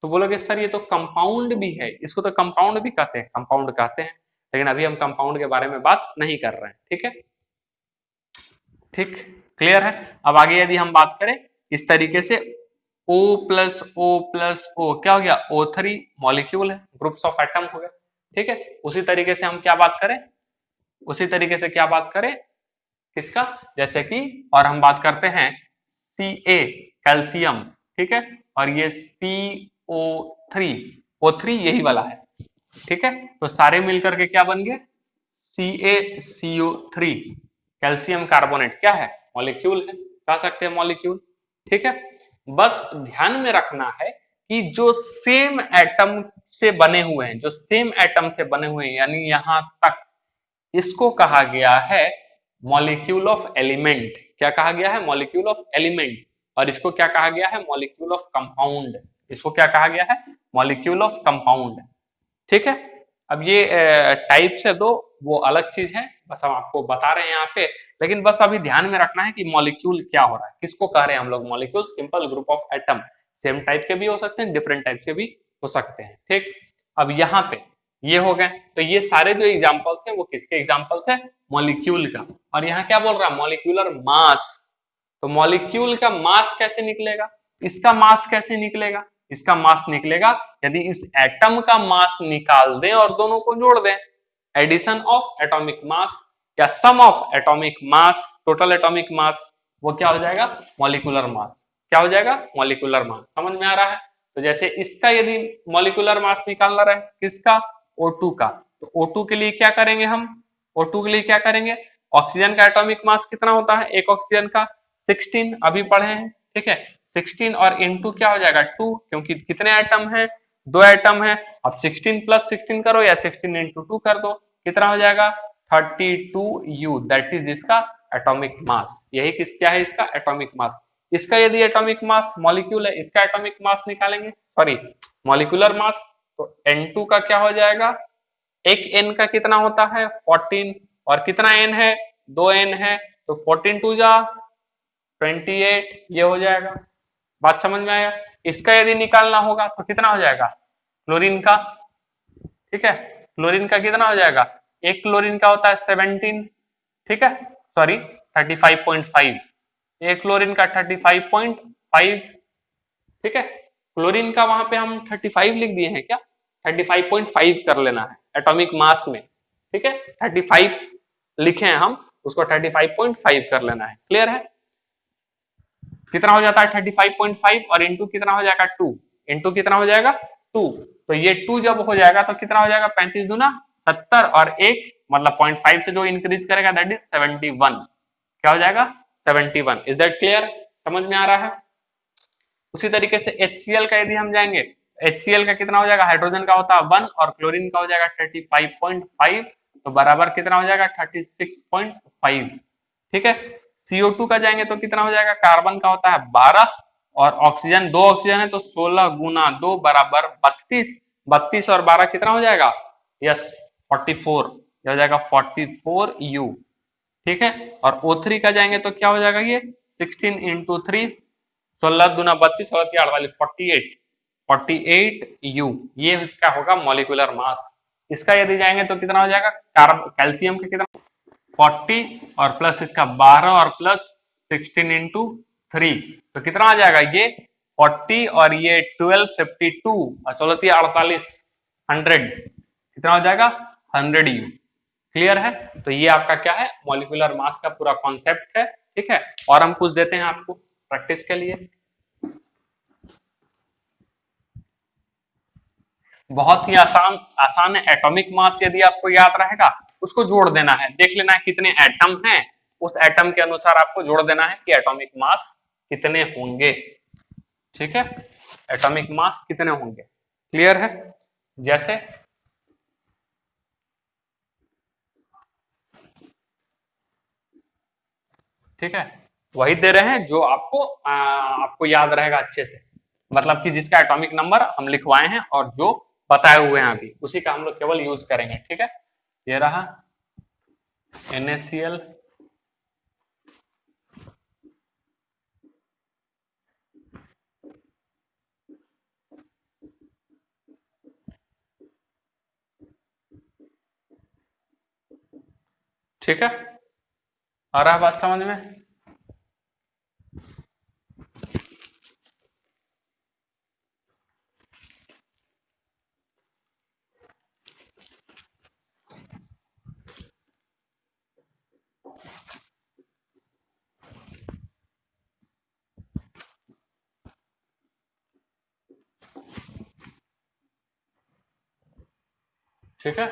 तो बोलोगे सर ये तो कंपाउंड भी है, इसको तो कंपाउंड भी कहते हैं, कंपाउंड कहते हैं, लेकिन अभी हम कंपाउंड के बारे में बात नहीं कर रहे हैं, ठीक है, ठीक, क्लियर है। अब आगे यदि हम बात करें इस तरीके से, O प्लस O क्या हो गया, O3 मॉलिक्यूल है, ग्रुप्स ऑफ एटम हो गया, ठीक है। उसी तरीके से हम क्या बात करें, उसी तरीके से क्या बात करें, किसका, जैसे कि, और हम बात करते हैं Ca कैल्शियम, ठीक है, और ये CO3, O3 यही वाला है, ठीक है। तो सारे मिलकर के क्या बन गए, CaCO3, कैल्शियम कार्बोनेट, क्या है, मॉलिक्यूल है, कह सकते हैं मॉलिक्यूल, ठीक है। बस ध्यान में रखना है कि जो सेम एटम से बने हुए हैं, जो सेम एटम से बने हुए हैं, यानी यहां तक, इसको कहा गया है मॉलिक्यूल ऑफ एलिमेंट, क्या कहा गया है, मॉलिक्यूल ऑफ एलिमेंट। और इसको क्या कहा गया है, मॉलिक्यूल ऑफ कंपाउंड, इसको क्या कहा गया है, मॉलिक्यूल ऑफ कंपाउंड, ठीक है। अब ये टाइप्स है दो, वो अलग चीज है, बस हम आपको बता रहे हैं यहाँ पे, लेकिन बस अभी ध्यान में रखना है कि मॉलिक्यूल क्या हो रहा है, किसको कह रहे हैं हम लोग, molecule, simple group of atom, same type के भी हो सकते हैं, डिफरेंट टाइप के भी हो सकते हैं, ठीक। अब यहाँ पे ये हो गए, तो ये सारे जो एग्जाम्पल्स हैं वो किसके एग्जाम्पल्स है, मॉलिक्यूल का। और यहाँ क्या बोल रहा है, मॉलिक्यूलर मास। तो मॉलिक्यूल का मास कैसे निकलेगा, इसका मास कैसे निकलेगा, इसका मास निकलेगा यदि इस एटम का मास निकाल दें और दोनों को जोड़ दें, एडिशन ऑफ एटॉमिक मास या sum of atomic mass, total atomic mass, वो क्या हो जाएगा, मॉलिक्यूलर मास, क्या हो जाएगा, मॉलिक्यूलर मास। समझ में आ रहा है, तो जैसे इसका यदि मॉलिक्यूलर मास निकालना रहे, किसका, O2 का, तो O2 के लिए क्या करेंगे हम, O2 के लिए क्या करेंगे, ऑक्सीजन का एटॉमिक मास कितना होता है, एक ऑक्सीजन का 16, अभी पढ़े हैं, ठीक है। 16 और इनटू क्या हो जाएगा 2, क्योंकि कितने एटम है, दो एटम है। अब 16 प्लस 16 करो या 16 इंटू 2 कर दो, कितना हो जाएगा 32U, दैट इज इसका एटॉमिक मास। यही किस क्या है, इसका एटॉमिक मास। इसका यदि एटॉमिक मास, मॉलिक्यूल है, इसका एटॉमिक मास निकालेंगे, सॉरी मॉलिक्यूलर मास, तो N2 का क्या हो जाएगा, एक N का कितना होता है 14, और कितना N है, दो N है, तो 14 टू जा 28, ये हो जाएगा। बात समझ में आया। इसका यदि निकालना होगा तो कितना हो जाएगा, क्लोरीन का, ठीक है, क्लोरीन का कितना हो जाएगा, एक क्लोरीन का होता है 17, ठीक है, सॉरी 35.5, एक क्लोरीन का 35.5, ठीक है, क्लोरीन का वहां पे हम 35 लिख दिए हैं क्या, 35.5 कर लेना है एटॉमिक मास में, ठीक है, 35 लिखे हैं हम, उसको 35.5 कर लेना है, क्लियर है। कितना हो जाता है 35.5 और इंटू कितना हो जाएगा 2, इंटू कितना हो जाएगा 2, तो ये 2 जब हो जाएगा तो कितना हो जाएगा 35 दूना 70 और एक मतलब 0.5 से जो इंक्रीज करेगा दैट इज 71, क्या हो जाएगा 71, इज दैट क्लियर, समझ में आ रहा है। उसी तरीके से HCl का यदि हम जाएंगे, HCl का कितना हो जाएगा, हाइड्रोजन का होता है 1 और क्लोरीन का हो जाएगा 35.5, तो बराबर कितना हो जाएगा 36.5, ठीक है। CO2 का जाएंगे तो कितना हो जाएगा, कार्बन का होता है 12 और ऑक्सीजन, दो ऑक्सीजन है तो 16 गुना 2 बराबर 32, 32 और 12 कितना हो जाएगा, यस 44, यह हो जाएगा 44U, ठीक है। और O3 का जाएंगे तो क्या हो जाएगा, ये 16 इंटू 3, 16 दूना 32, 16 3 48, 48, 48U, ये इसका होगा मॉलिक्यूलर मास। इसका यदि जाएंगे तो कितना हो जाएगा, कैल्शियम का कितना 40 और प्लस इसका 12 और प्लस 16 इंटू 3, तो कितना आ जाएगा ये 40 और ये 12 52 और 16 48 100, कितना हो जाएगा 100U, क्लियर है। तो ये आपका क्या है, मॉलिक्यूलर मास का पूरा कॉन्सेप्ट है, ठीक है। और हम कुछ देते हैं आपको प्रैक्टिस के लिए, बहुत ही आसान आसान है। एटॉमिक मास यदि आपको याद रहेगा उसको जोड़ देना है, देख लेना है कितने एटम हैं, उस एटम के अनुसार आपको जोड़ देना है कि एटॉमिक मास कितने होंगे, ठीक है, एटॉमिक मास कितने होंगे, क्लियर है। जैसे ठीक है, वही दे रहे हैं जो आपको याद रहेगा अच्छे से, मतलब कि जिसका एटॉमिक नंबर हम लिखवाए हैं और जो बताए हुए हैं अभी उसी का हम लोग केवल यूज करेंगे, ठीक है। ये रहा NaCl, ठीक है, आ रहा है बात समझ में। ठीक है,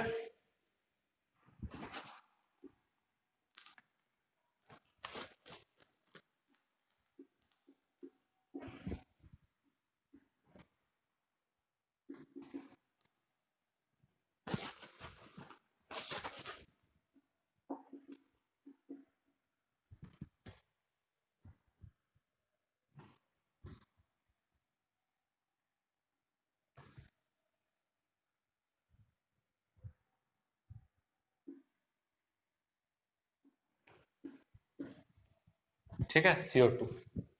ठीक है, CO2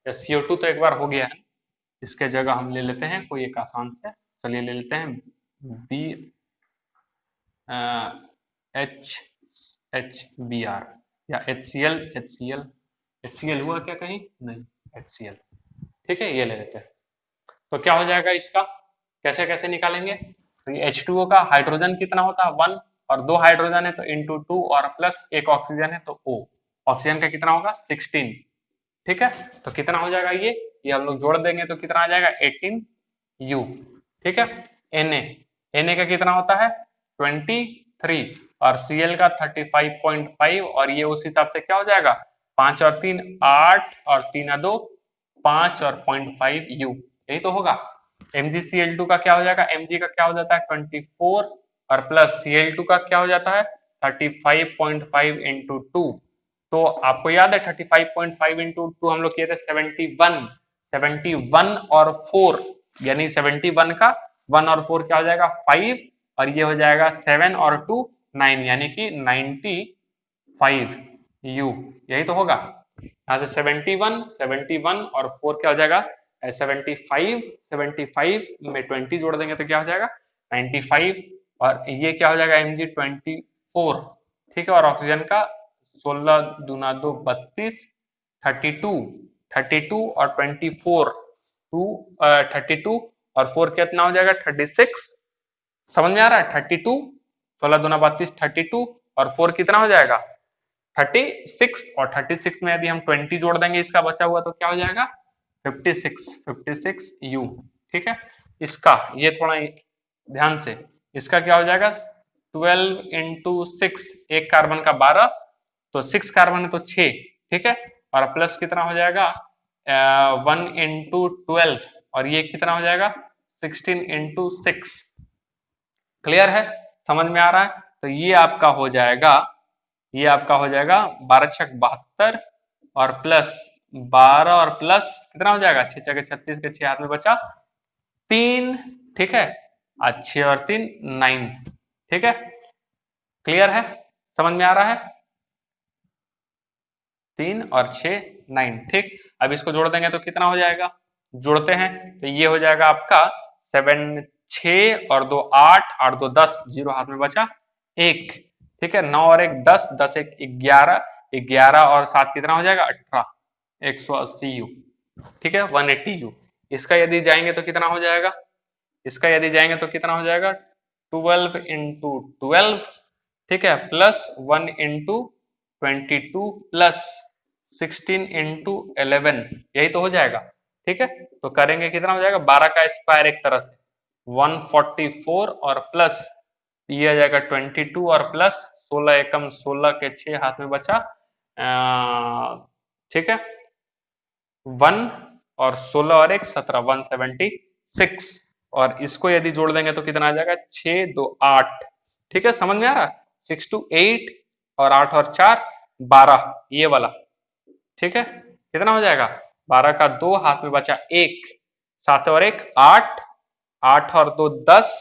या CO2 तो एक बार हो गया है, इसके जगह हम ले लेते हैं कोई एक आसान से, चलिए ले लेते हैं बी एच HBr या HCl हुआ क्या कहीं, नहीं HCl, ठीक है, ये ले लेते हैं। तो क्या हो जाएगा इसका, कैसे कैसे निकालेंगे, तो ये H2O का हाइड्रोजन कितना होता है 1 और 2 हाइड्रोजन है तो इंटू 2 और प्लस एक ऑक्सीजन है तो O, ऑक्सीजन का कितना होगा 16, ठीक है। तो कितना हो जाएगा ये हम लोग जोड़ देंगे तो कितना आ जाएगा 18U, ठीक है। Na का कितना होता है 23 और Cl का 35.5 और ये उस हिसाब से क्या हो जाएगा 5 और 3 8 और 3 2 5 और 0.5U, यही तो होगा। MgCl2 का क्या हो जाएगा, Mg का क्या हो जाता है 24 और प्लस Cl2 का क्या हो जाता है 35.5 इंटू 2, तो आपको याद है 35.5 इंटू 2 हम लोग किए थे 71, 71 और 4 यानी 71 का 1 और 4 क्या हो जाएगा 5 और ये हो जाएगा 7 और 2 9 यानी कि 95U, यही तो होगा। यहाँ से 71 71 और 4 क्या हो जाएगा 75, 75 में 20 जोड़ देंगे तो क्या हो जाएगा 95, और ये क्या हो जाएगा Mg24, ठीक है। और ऑक्सीजन का 16 दूना 2 32, 32, 32 और 24 टू 32 और 4 कितना हो जाएगा 36, समझ में आ रहा है। 32, 16 दूना 32, 32 और 4 कितना हो जाएगा 36, और 36 में यदि हम 20 जोड़ देंगे इसका बचा हुआ तो क्या हो जाएगा 56, 56 यू, ठीक है। इसका ये थोड़ा ध्यान से, इसका क्या हो जाएगा 12 इंटू 6, एक कार्बन का 12, तो 6 कार्बन है तो 6, ठीक है। और प्लस कितना हो जाएगा 1 इंटू 12, और ये कितना हो जाएगा 16 इंटू 6, क्लियर है, समझ में आ रहा है। तो ये आपका हो जाएगा, ये आपका हो जाएगा 12 छक 72, और प्लस 12 और प्लस कितना हो जाएगा 6 छक 36 के 6 हाथ में बचा 3, ठीक है। 6 और 3 9, ठीक है, क्लियर है, समझ में आ रहा है। 3 और 6 9, ठीक। अब इसको जोड़ देंगे तो कितना हो जाएगा, जोड़ते हैं तो ये हो जाएगा आपका 7 6 और 2 8, 8 2 10, 0 हाथ में बचा 1, ठीक है। 9 और 1 10, 10 1 11, 11 और 7 कितना हो जाएगा 18, 180 यू, ठीक है, 180 यू। इसका यदि जाएंगे तो कितना हो जाएगा, इसका यदि जाएंगे तो कितना हो जाएगा 12 इंटू 12, ठीक है, प्लस 1 इंटू 22 प्लस 16 इंटू 11, यही तो हो जाएगा, ठीक है। तो करेंगे कितना हो जाएगा 12 का स्क्वायर एक तरह से 144, और प्लस ये आ जाएगा 22, और प्लस 16 एकम 16 के 6 हाथ में बचा, ठीक है, 1 और 16 और 1 17, 176, और इसको यदि जोड़ देंगे तो कितना आ जाएगा 6 2 8, ठीक है, समझ में आ रहा है। 6 2 8, और 8 और 4 12, ये वाला, ठीक है, कितना हो जाएगा 12 का 2 हाथ में बचा 1, 7 और 1 8, 8 और 2 10,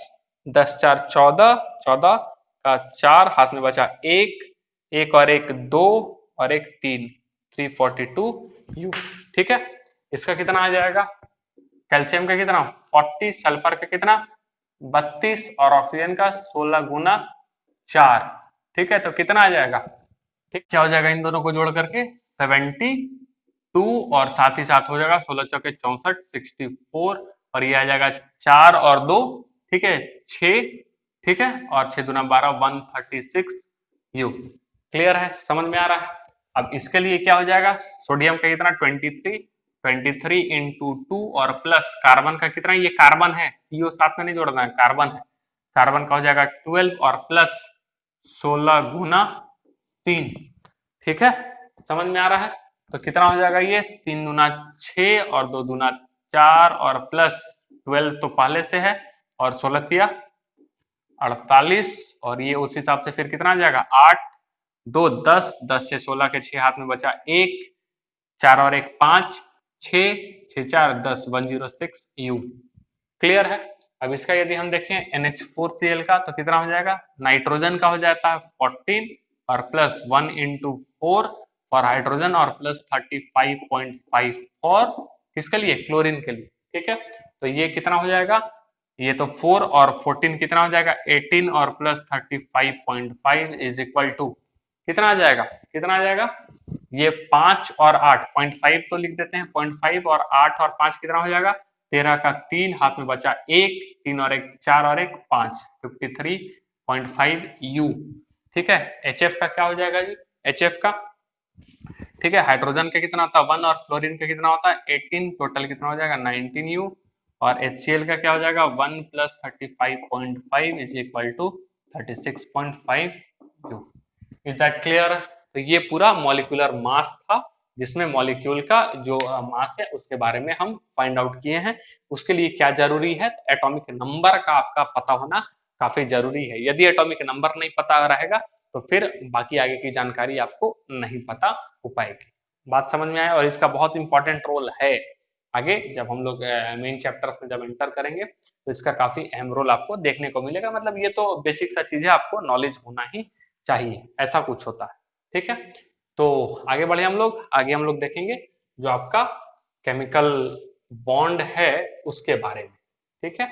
10 4 14, 14 का 4 हाथ में बचा 1, 1 और 1 2, और 1 3, 342 यू, ठीक है। इसका कितना आ जाएगा कैल्शियम का कितना 40, सल्फर का कितना 32, और ऑक्सीजन का 16 गुना 4, ठीक है। तो कितना आ जाएगा, ठीक, क्या हो जाएगा इन दोनों को जोड़ करके 72, और साथ ही साथ हो जाएगा 16 चौके 64, 64, और ये आ जाएगा 4 और 2, ठीक है 6, ठीक है, और 6 दूना 12, 136 यू, क्लियर है, समझ में आ रहा है। अब इसके लिए क्या हो जाएगा सोडियम का कितना 23, 23 इंटू 2, और प्लस कार्बन का कितना, ये कार्बन है सीओ साथ में नहीं जोड़ना है, कार्बन है, कार्बन का हो जाएगा 12, और प्लस 16 गुना 3, ठीक है, समझ में आ रहा है। तो कितना हो जाएगा ये 3 दूना 6, और 2 दूना 4, और प्लस 12 तो पहले से है, और 16 किया 48, और ये उस हिसाब से फिर कितना आ जाएगा 8 2 10, 10 से 16 के 6 हाथ में बचा 1, 4 और 1 5, 6 6 4 10, 106 यू, क्लियर है। अब इसका यदि हम देखें NH4Cl का तो कितना हो जाएगा, नाइट्रोजन का हो जाता है 14, और प्लस 1 इंटू 4 फॉर हाइड्रोजन, और प्लस 35.5 फॉर किसके लिए क्लोरीन के लिए, ठीक है। तो ये कितना हो जाएगा, ये तो 4 और 14 कितना हो जाएगा 18, और प्लस 35.5 इज इक्वल टू कितना आ जाएगा, कितना आ जाएगा, ये 5 और 8 0.5 तो लिख देते हैं 0.5, और 8 और 5 कितना हो जाएगा 13 का 3 हाथ में बचा 1, 3 और 1 4 और 1 5, 53.5 यू, ठीक है। HF का क्या हो जाएगा जी, HF का, ठीक है, हाइड्रोजन का कितना होता है 1, और फ्लोरीन का कितना होता है 18, टोटल कितना हो जाएगा 19 यू, और HCl का क्या हो जाएगा 1 plus 35.5 is equal to 36.5 U. Is that clear. तो ये पूरा मॉलिक्यूलर मास था, जिसमें मॉलिक्यूल का जो मास है उसके बारे में हम फाइंड आउट किए हैं। उसके लिए क्या जरूरी है, एटॉमिक नंबर का आपका पता होना काफी जरूरी है। यदि एटॉमिक नंबर नहीं पता रहेगा तो फिर बाकी आगे की जानकारी आपको नहीं पता हो पाएगी। बात समझ में आया। और इसका बहुत इंपॉर्टेंट रोल है आगे जब हम लोग मेन चैप्टर्स में जब एंटर करेंगे तो इसका काफी अहम रोल आपको देखने को मिलेगा। मतलब ये तो बेसिक सा चीज है, आपको नॉलेज होना ही चाहिए, ऐसा कुछ होता है। ठीक है, तो आगे बढ़े हम लोग। आगे हम लोग देखेंगे जो आपका केमिकल बॉन्ड है उसके बारे में। ठीक है,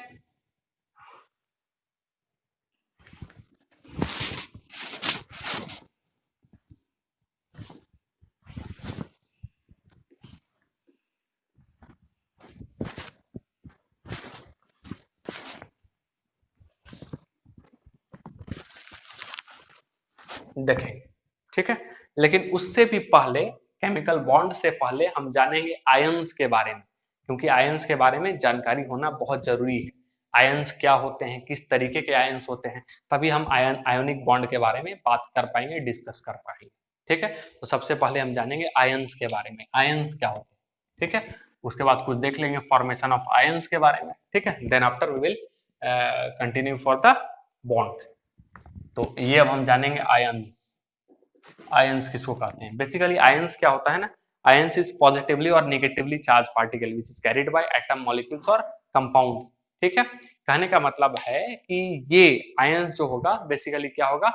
देखेंगे, ठीक है। लेकिन उससे भी पहले, केमिकल बॉन्ड से पहले हम जानेंगे आयंस के बारे में, क्योंकि आयंस के बारे में जानकारी होना बहुत जरूरी है। आयंस क्या होते हैं, किस तरीके के आयंस होते हैं, तभी हम आयोनिक बॉन्ड के बारे में बात कर पाएंगे, डिस्कस कर पाएंगे, ठीक है। तो सबसे पहले हम जानेंगे आयंस के बारे में, आयंस क्या होते हैं, ठीक है। उसके बाद कुछ देख लेंगे फॉर्मेशन ऑफ आयंस के बारे में, ठीक है। Then after we will continue for the bond. तो ये अब हम जानेंगे आयंस। आयंस किसको कहते हैं? बेसिकली आयंस क्या होता है ना, आयंस इज पॉजिटिवली और negatively charge particle which is carried by atom, molecules और कंपाउंड, ठीक है। कहने का मतलब है कि ये आयंस जो होगा बेसिकली क्या होगा,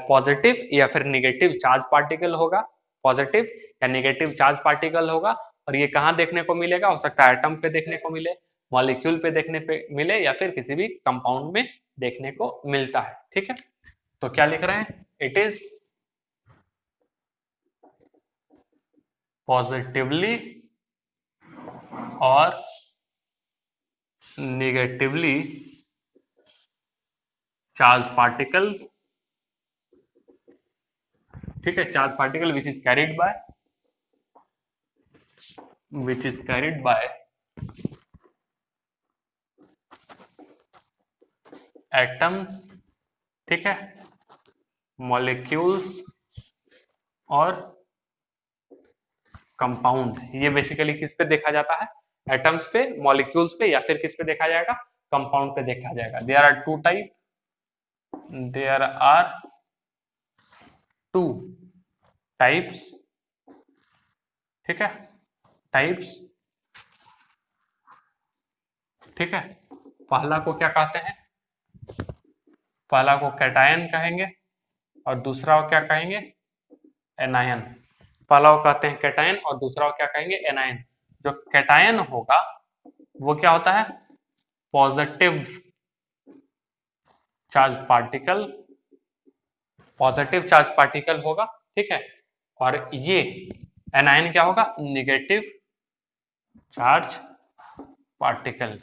पॉजिटिव या फिर नेगेटिव चार्ज पार्टिकल होगा, पॉजिटिव या नेगेटिव चार्ज पार्टिकल होगा। और ये कहाँ देखने को मिलेगा? हो सकता है एटम पे देखने को मिले, मॉलिक्यूल पे देखने पे मिले, या फिर किसी भी कंपाउंड में देखने को मिलता है, ठीक है। तो क्या लिख रहे हैं? इट इज पॉजिटिवली और नेगेटिवली चार्ज पार्टिकल, ठीक है, charge particle which is carried by atoms, ठीक है, मॉलिक्यूल्स और कंपाउंड। ये बेसिकली किस पे देखा जाता है? एटम्स पे, मॉलिक्यूल्स पे, या फिर किस पे देखा जाएगा? कंपाउंड पे देखा जाएगा। देयर आर टू टाइप्स, ठीक है, टाइप्स, ठीक है। पहला को क्या कहते हैं? पहला को कैटायन कहेंगे और दूसरा को क्या कहेंगे? एनायन। पहला को कहते हैं कैटायन और दूसरा को क्या कहेंगे? एनायन। जो कैटायन होगा वो क्या होता है? Positive charge particle, positive charge particle होगा, ठीक है। और ये एनायन क्या होगा? नेगेटिव चार्ज पार्टिकल,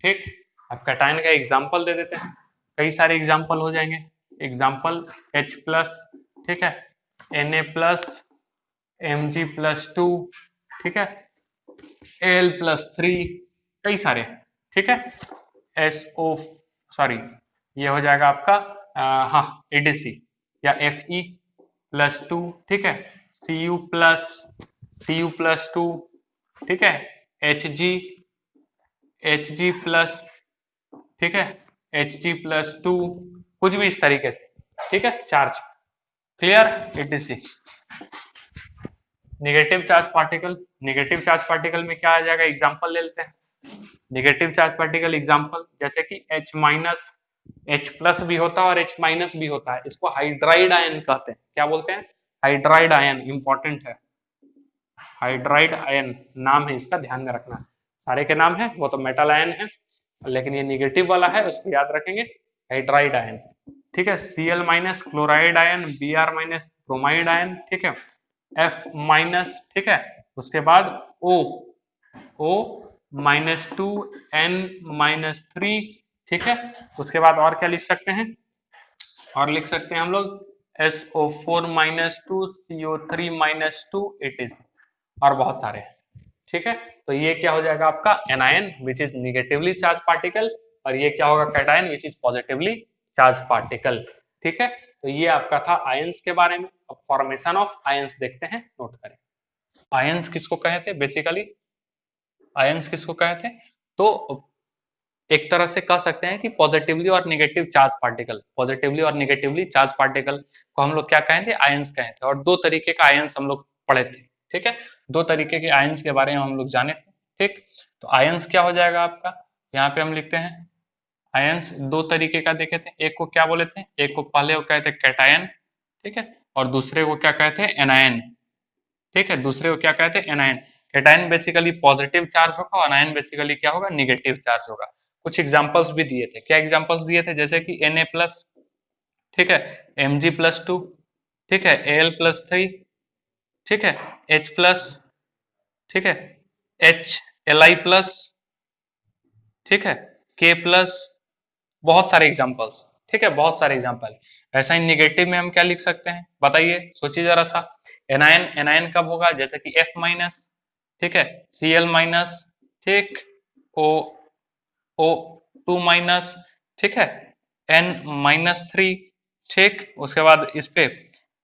ठीक। अब कैटायन का एग्जांपल दे देते हैं, कई सारे एग्जांपल हो जाएंगे। एग्जांपल H प्लस, ठीक है, Na प्लस, Mg+2, ठीक है, Al+3, कई सारे, ठीक है। SO, सॉरी, ये हो जाएगा आपका हाँ ADC या Fe+2, ठीक है, Cu+2, ठीक है, Hg+, ठीक है, Hg+2, कुछ भी इस तरीके से, ठीक है, charge, clear. etc। Negative charge particle, negative charge particle में क्या आ जाएगा? एग्जांपल ले लेते हैं। नेगेटिव चार्ज पार्टिकल एग्जांपल जैसे कि H+ भी होता है और H- भी होता है। इसको हाइड्राइड आयन कहते हैं। क्या बोलते हैं? हाइड्राइड आयन, इंपॉर्टेंट है। हाइड्राइड आयन नाम है इसका, ध्यान में रखना। सारे के नाम है, वो तो मेटल आयन है, लेकिन ये निगेटिव वाला है, उसको याद रखेंगे, हाइड्राइड आयन, ठीक है। Cl- chloride ion, Br- bromide ion, ठीक है, F-, ठीक है। उसके बाद O-2N-3, ठीक है। उसके बाद और क्या लिख सकते हैं? और लिख सकते हैं हम लोग SO4-2, CO3-2, etc। और बहुत सारे हैं, ठीक है। तो ये क्या हो जाएगा आपका? Anion which is negatively charge particle, और ये क्या होगा? Cation which is positively charge particle, ठीक है। तो ये आपका था आयंस के बारे में। अब फॉर्मेशन ऑफ आयंस देखते हैं, नोट करें। आयंस किसको कहे थे? बेसिकली आयंस किसको कहे थे? तो एक तरह से कह सकते हैं कि पॉजिटिवली और नेगेटिव चार्ज पार्टिकल, पॉजिटिवली और नेगेटिवली चार्ज पार्टिकल को हम लोग क्या कहे थे? आयंस कहे थे। और दो तरीके का आयंस हम लोग पढ़े थे, ठीक है। दो तरीके के आयंस के बारे में हम लोग जाने थे, ठीक। तो आयंस क्या हो जाएगा आपका? यहाँ पे हम लिखते हैं आयंस दो तरीके का देखे थे। एक को क्या बोले थे? एक को पहले को कहते कैटायन, ठीक है, और दूसरे को क्या कहते हैं? एनायन, ठीक है। दूसरे को क्या कहते हैं? Anion. Cation basically positive charge होगा और एनायन बेसिकली क्या होगा? निगेटिव चार्ज होगा। कुछ एग्जांपल्स भी दिए थे। क्या एग्जांपल्स दिए थे? जैसे कि Na+, ठीक है, Mg+2, ठीक है, Al+3, ठीक है, H+, ठीक है, HLi+, ठीक है, K+, बहुत सारे एग्जांपल्स, ठीक है, बहुत सारे एग्जांपल। ऐसा ही निगेटिव में हम क्या लिख सकते हैं, बताइए, सोचिए जरा सा। एनायन, एनायन कब होगा, जैसे कि F माइनस, ठीक है, Cl माइनस, ठीक, O O2 माइनस, ठीक है, N-3, ठीक, उसके बाद इस पे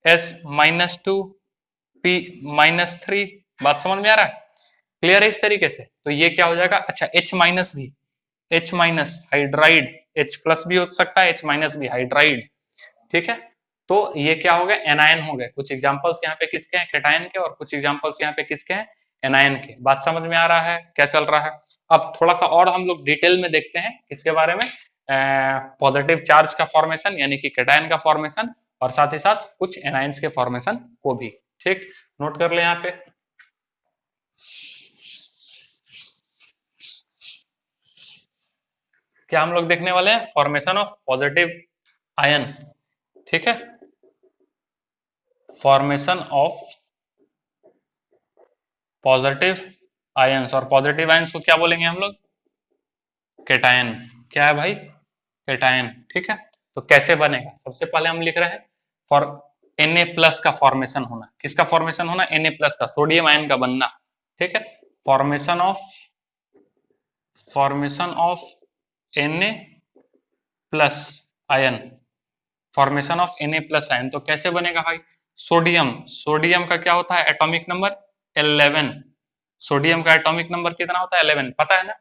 S-2, P-3। बात समझ में आ रहा है, क्लियर है इस तरीके से। तो ये क्या हो जाएगा, अच्छा H माइनस भी, H minus hydride, H plus भी हो सकता है, H माइनस भी हाइड्राइड, ठीक है। तो ये क्या हो गए, एनायन हो गए। कुछ एग्जांपल्स यहाँ पे किसके हैं, कैटायन के, और कुछ एग्जांपल्स यहाँ पे किसके हैं, एनायन के। बात समझ में आ रहा है क्या चल रहा है। अब थोड़ा सा और हम लोग डिटेल में देखते हैं इसके बारे में, पॉजिटिव चार्ज का फॉर्मेशन यानी कि कैटायन का फॉर्मेशन, और साथ ही साथ कुछ एनायंस के फॉर्मेशन को भी, ठीक, नोट कर ले यहाँ पे। क्या हम लोग देखने वाले हैं, फॉर्मेशन ऑफ पॉजिटिव आयन, ठीक है, फॉर्मेशन ऑफ पॉजिटिव आयंस। और पॉजिटिव आयंस को क्या बोलेंगे हम लोग, कैटायन। क्या है भाई, कैटायन, ठीक है। तो कैसे बनेगा, सबसे पहले हम लिख रहे हैं फॉर Na प्लस का फॉर्मेशन होना। किसका फॉर्मेशन होना, Na प्लस का, सोडियम आयन का बनना, ठीक है। Formation of Na plus ion, formation of Na plus ion. तो कैसे बनेगा भाई, सोडियम, सोडियम का क्या होता है एटॉमिक नंबर 11, सोडियम का एटॉमिक नंबर कितना होता है 11, पता है ना,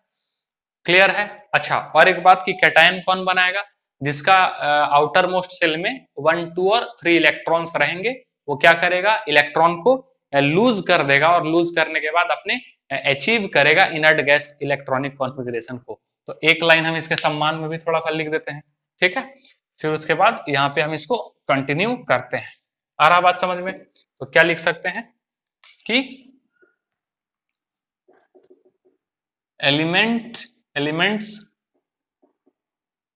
क्लियर है। अच्छा, और एक बात की कैटायन कौन बनाएगा, जिसका आउटर मोस्ट सेल में 1, 2 और 3 इलेक्ट्रॉन्स रहेंगे, वो क्या करेगा, इलेक्ट्रॉन को लूज कर देगा, और लूज करने के बाद अपने अचीव करेगा इनर्ट गैस इलेक्ट्रॉनिक कॉन्फ़िगरेशन को। तो एक लाइन हम इसके सम्मान में भी थोड़ा सा लिख देते हैं, ठीक है। फिर उसके बाद यहाँ पे हम इसको कंटिन्यू करते हैं। आ रहा बात समझ में, तो क्या लिख सकते हैं कि elements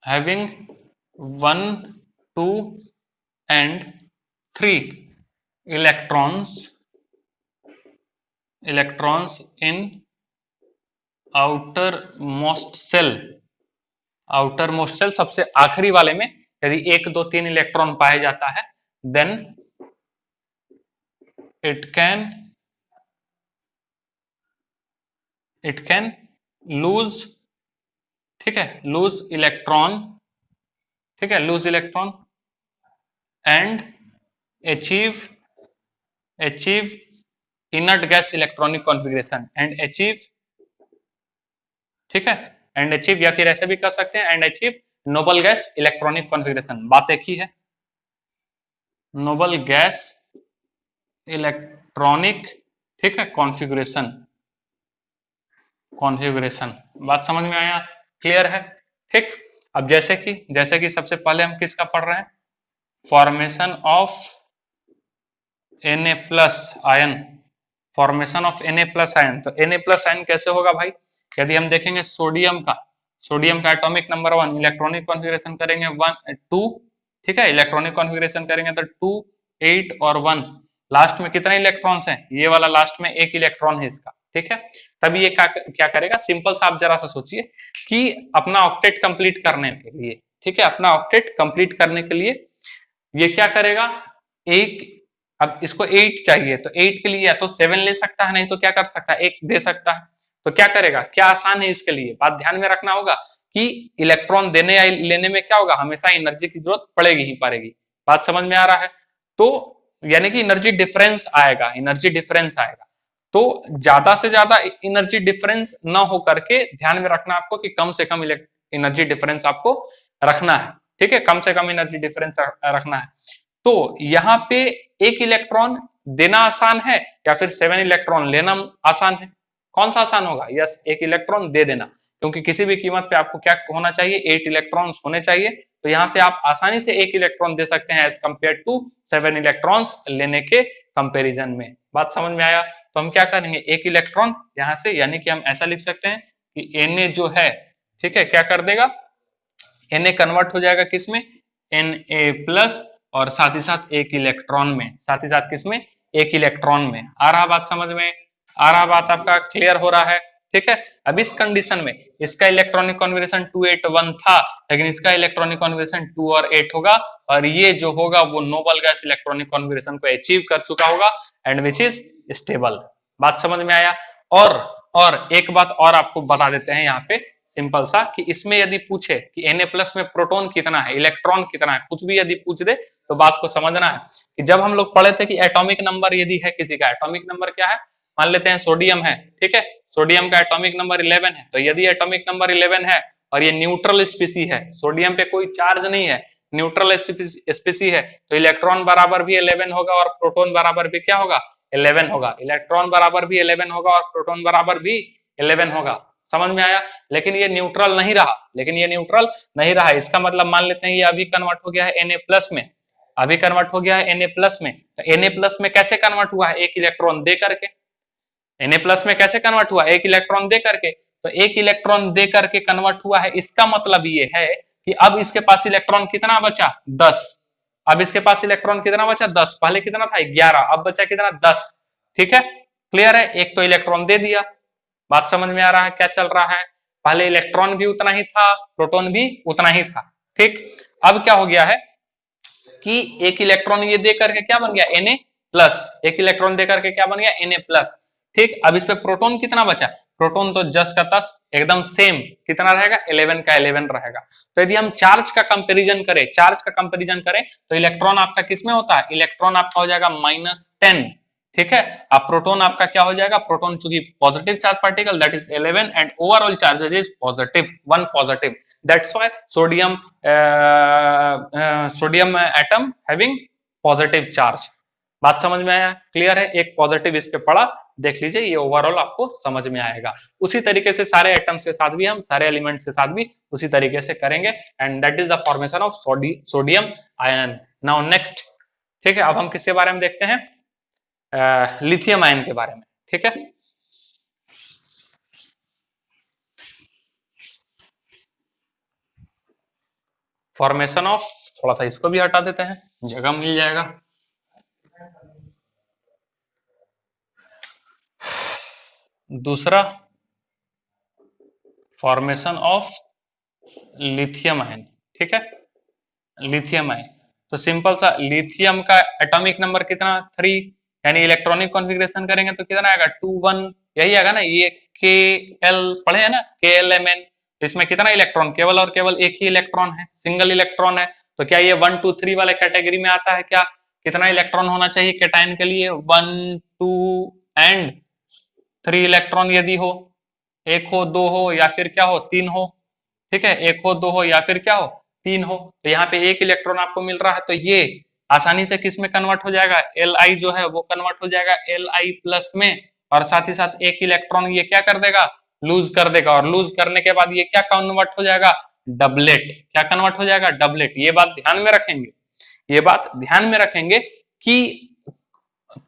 having 1, 2 and 3 electrons in outermost cell सबसे आखिरी वाले में यदि 1, 2, 3 इलेक्ट्रॉन पाया जाता है, then it can lose, ठीक है, lose electron, ठीक है, lose electron and achieve inert gas electronic configuration and achieve, ठीक है, and achieve, या फिर ऐसे भी कर सकते हैं and achieve noble gas electronic configuration। बात एक ही है, noble gas electronic, ठीक है, कॉन्फ़िगरेशन। बात समझ में आया, क्लियर है, ठीक। अब जैसे कि सबसे पहले हम किसका पढ़ रहे हैं, formation of Na plus ion, formation of Na plus ion. तो Na प्लस आयन कैसे होगा भाई, यदि हम देखेंगे सोडियम का एटॉमिक नंबर 1, इलेक्ट्रॉनिक कॉन्फ़िगरेशन करेंगे 1, 2, ठीक है, इलेक्ट्रॉनिक कॉन्फ़िगरेशन करेंगे तो 2, 8 और 1, लास्ट में कितने इलेक्ट्रॉन्स हैं, ये वाला लास्ट में एक इलेक्ट्रॉन है इसका, ठीक है। तब ये क्या करेगा, सिंपल सा आप जरा सा सोचिए कि अपना ऑक्टेट कंप्लीट करने के लिए, ठीक है, अपना ऑक्टेट कंप्लीट करने के लिए ये क्या करेगा, एक, अब इसको 8 चाहिए तो 8 के लिए या तो 7 ले सकता है, नहीं तो क्या कर सकता है, 1 दे सकता है। तो क्या करेगा, क्या आसान है इसके लिए, बात ध्यान में रखना होगा कि इलेक्ट्रॉन देने या लेने में क्या होगा, हमेशा एनर्जी की जरूरत पड़ेगी ही पड़ेगी। बात समझ में आ रहा है, तो यानी कि एनर्जी डिफरेंस आएगा। तो ज्यादा से ज्यादा एनर्जी डिफरेंस ना हो करके ध्यान में रखना आपको कि कम से कम एनर्जी डिफरेंस आपको रखना है, ठीक है, कम से कम एनर्जी डिफरेंस रखना है। तो यहाँ पे एक इलेक्ट्रॉन देना आसान है या फिर 7 इलेक्ट्रॉन लेना आसान है, कौन सा आसान होगा, यस, एक इलेक्ट्रॉन दे देना, क्योंकि किसी भी कीमत पे आपको क्या होना चाहिए, 8 इलेक्ट्रॉन्स होने चाहिए। तो यहाँ से आप आसानी से 1 इलेक्ट्रॉन दे सकते हैं एज कंपेयर टू 7 इलेक्ट्रॉन्स लेने के कंपैरिजन में। बात समझ में आया, तो हम क्या करेंगे, 1 इलेक्ट्रॉन यहाँ से, यानी कि हम ऐसा लिख सकते हैं कि Na जो है, ठीक है, क्या कर देगा, Na कन्वर्ट हो जाएगा किसमें, Na प्लस, और साथ ही साथ एक इलेक्ट्रॉन में, साथ ही साथ किसमें, एक इलेक्ट्रॉन में। आ रहा बात समझ में, आ रहा बात आपका क्लियर हो रहा है, ठीक है। अब इस कंडीशन में इसका इलेक्ट्रॉनिक कॉन्फ़िगरेशन 281 था, लेकिन इसका इलेक्ट्रॉनिक कॉन्फ़िगरेशन 2 और 8 होगा, और ये जो होगा वो नोबल गैस इलेक्ट्रॉनिक कॉन्फ़िगरेशन को अचीव कर चुका होगा एंड विच इज स्टेबल। बात समझ में आया। और एक बात और आपको बता देते हैं यहाँ पे सिंपल सा, कि इसमें यदि पूछे कि Na+ में प्रोटॉन कितना है, इलेक्ट्रॉन कितना है, कुछ भी यदि पूछ दे तो बात को समझना है कि जब हम लोग पढ़े थे कि एटॉमिक नंबर यदि है किसी का, एटॉमिक नंबर क्या है, मान लेते हैं सोडियम है, ठीक है, सोडियम का एटॉमिक नंबर 11 है, तो यदि एटॉमिक नंबर 11 है और ये न्यूट्रल स्पीसी है, सोडियम पे कोई चार्ज नहीं है, न्यूट्रल स्पीसी है, तो इलेक्ट्रॉन बराबर भी 11 होगा और प्रोटॉन बराबर भी क्या होगा, 11 होगा। इलेक्ट्रॉन बराबर भी 11 होगा और प्रोटॉन बराबर भी 11 होगा। समझ में आया। लेकिन ये न्यूट्रल नहीं रहा, लेकिन ये न्यूट्रल नहीं रहा, इसका मतलब मान लेते हैं ये अभी कन्वर्ट हो गया है Na+ में, अभी कन्वर्ट हो गया है Na+ में। तो Na+ में कैसे कन्वर्ट हुआ है, एक इलेक्ट्रॉन दे करके। Na+ में कैसे कन्वर्ट हुआ, एक इलेक्ट्रॉन दे करके, तो एक इलेक्ट्रॉन दे करके कन्वर्ट हुआ है। इसका मतलब ये है कि अब इसके पास इलेक्ट्रॉन कितना बचा, 10। अब इसके पास इलेक्ट्रॉन कितना बचा, 10। पहले कितना था, 11, अब बचा कितना, 10। ठीक है, क्लियर है। एक तो इलेक्ट्रॉन दे दिया, बात समझ में आ रहा है क्या चल रहा है। पहले इलेक्ट्रॉन भी उतना ही था, प्रोटॉन भी उतना ही था। ठीक, अब क्या हो गया है कि एक इलेक्ट्रॉन ये दे करके क्या बन गया, Na+, एक इलेक्ट्रॉन दे करके क्या बन गया, Na+। ठीक, अब इस पे प्रोटॉन कितना बचा, प्रोटॉन तो 10 का 10 एकदम सेम कितना रहेगा, 11 का 11 रहेगा। तो यदि हम चार्ज का कंपैरिजन करें, चार्ज का कंपैरिजन करें तो इलेक्ट्रॉन आपका किसमें होता है, इलेक्ट्रॉन आपका हो जाएगा -10। ठीक है, अब प्रोटॉन आपका क्या हो जाएगा, प्रोटॉन चूंकि positive charge particle that is 11 and overall charges is positive, 1 positive, that's why sodium atom having positive charge. बात समझ में आया, क्लियर है। एक पॉजिटिव इस पे पड़ा, देख लीजिए, ये ओवरऑल आपको समझ में आएगा। उसी तरीके से सारे एटम्स के साथ भी हम, सारे एलिमेंट्स के साथ भी उसी तरीके से करेंगे and that is the formation of sodium ion. Now next, ठीक है, अब हम किसके बारे में देखते हैं, लिथियम आयन के बारे में। ठीक है, फॉर्मेशन ऑफ, थोड़ा सा इसको भी हटा देते हैं, जगह मिल जाएगा। दूसरा, फॉर्मेशन ऑफ लिथियम आयन। ठीक है, लिथियम आयन, तो सिंपल सा, लिथियम का एटॉमिक नंबर कितना, 3, यानी इलेक्ट्रॉनिक कॉन्फ़िगरेशन करेंगे तो कितना आएगा, 2 1, यही आएगा ना, ये Kl पढ़े है ना, KLMn। तो इसमें कितना इलेक्ट्रॉन, केवल और केवल एक ही इलेक्ट्रॉन है, सिंगल इलेक्ट्रॉन है। तो क्या ये 1 2 3 वाले कैटेगरी में आता है क्या, कितना इलेक्ट्रॉन होना चाहिए कैटायन के लिए, 1 2 एंड 3 इलेक्ट्रॉन यदि हो, एक हो, दो हो, या फिर क्या हो, 3 हो। ठीक है, एक हो, दो हो, या फिर क्या हो, 3 हो। तो यहाँ पे एक इलेक्ट्रॉन आपको मिल रहा है, तो ये आसानी से किस में कन्वर्ट हो जाएगा, Li जो है वो कन्वर्ट हो जाएगा Li+ में, और साथ ही साथ एक इलेक्ट्रॉन ये क्या कर देगा, लूज कर देगा, और लूज करने के बाद ये क्या कन्वर्ट हो जाएगा, डबलेट। क्या कन्वर्ट हो जाएगा, डबलेट। ये बात ध्यान में रखेंगे, ये बात ध्यान में रखेंगे कि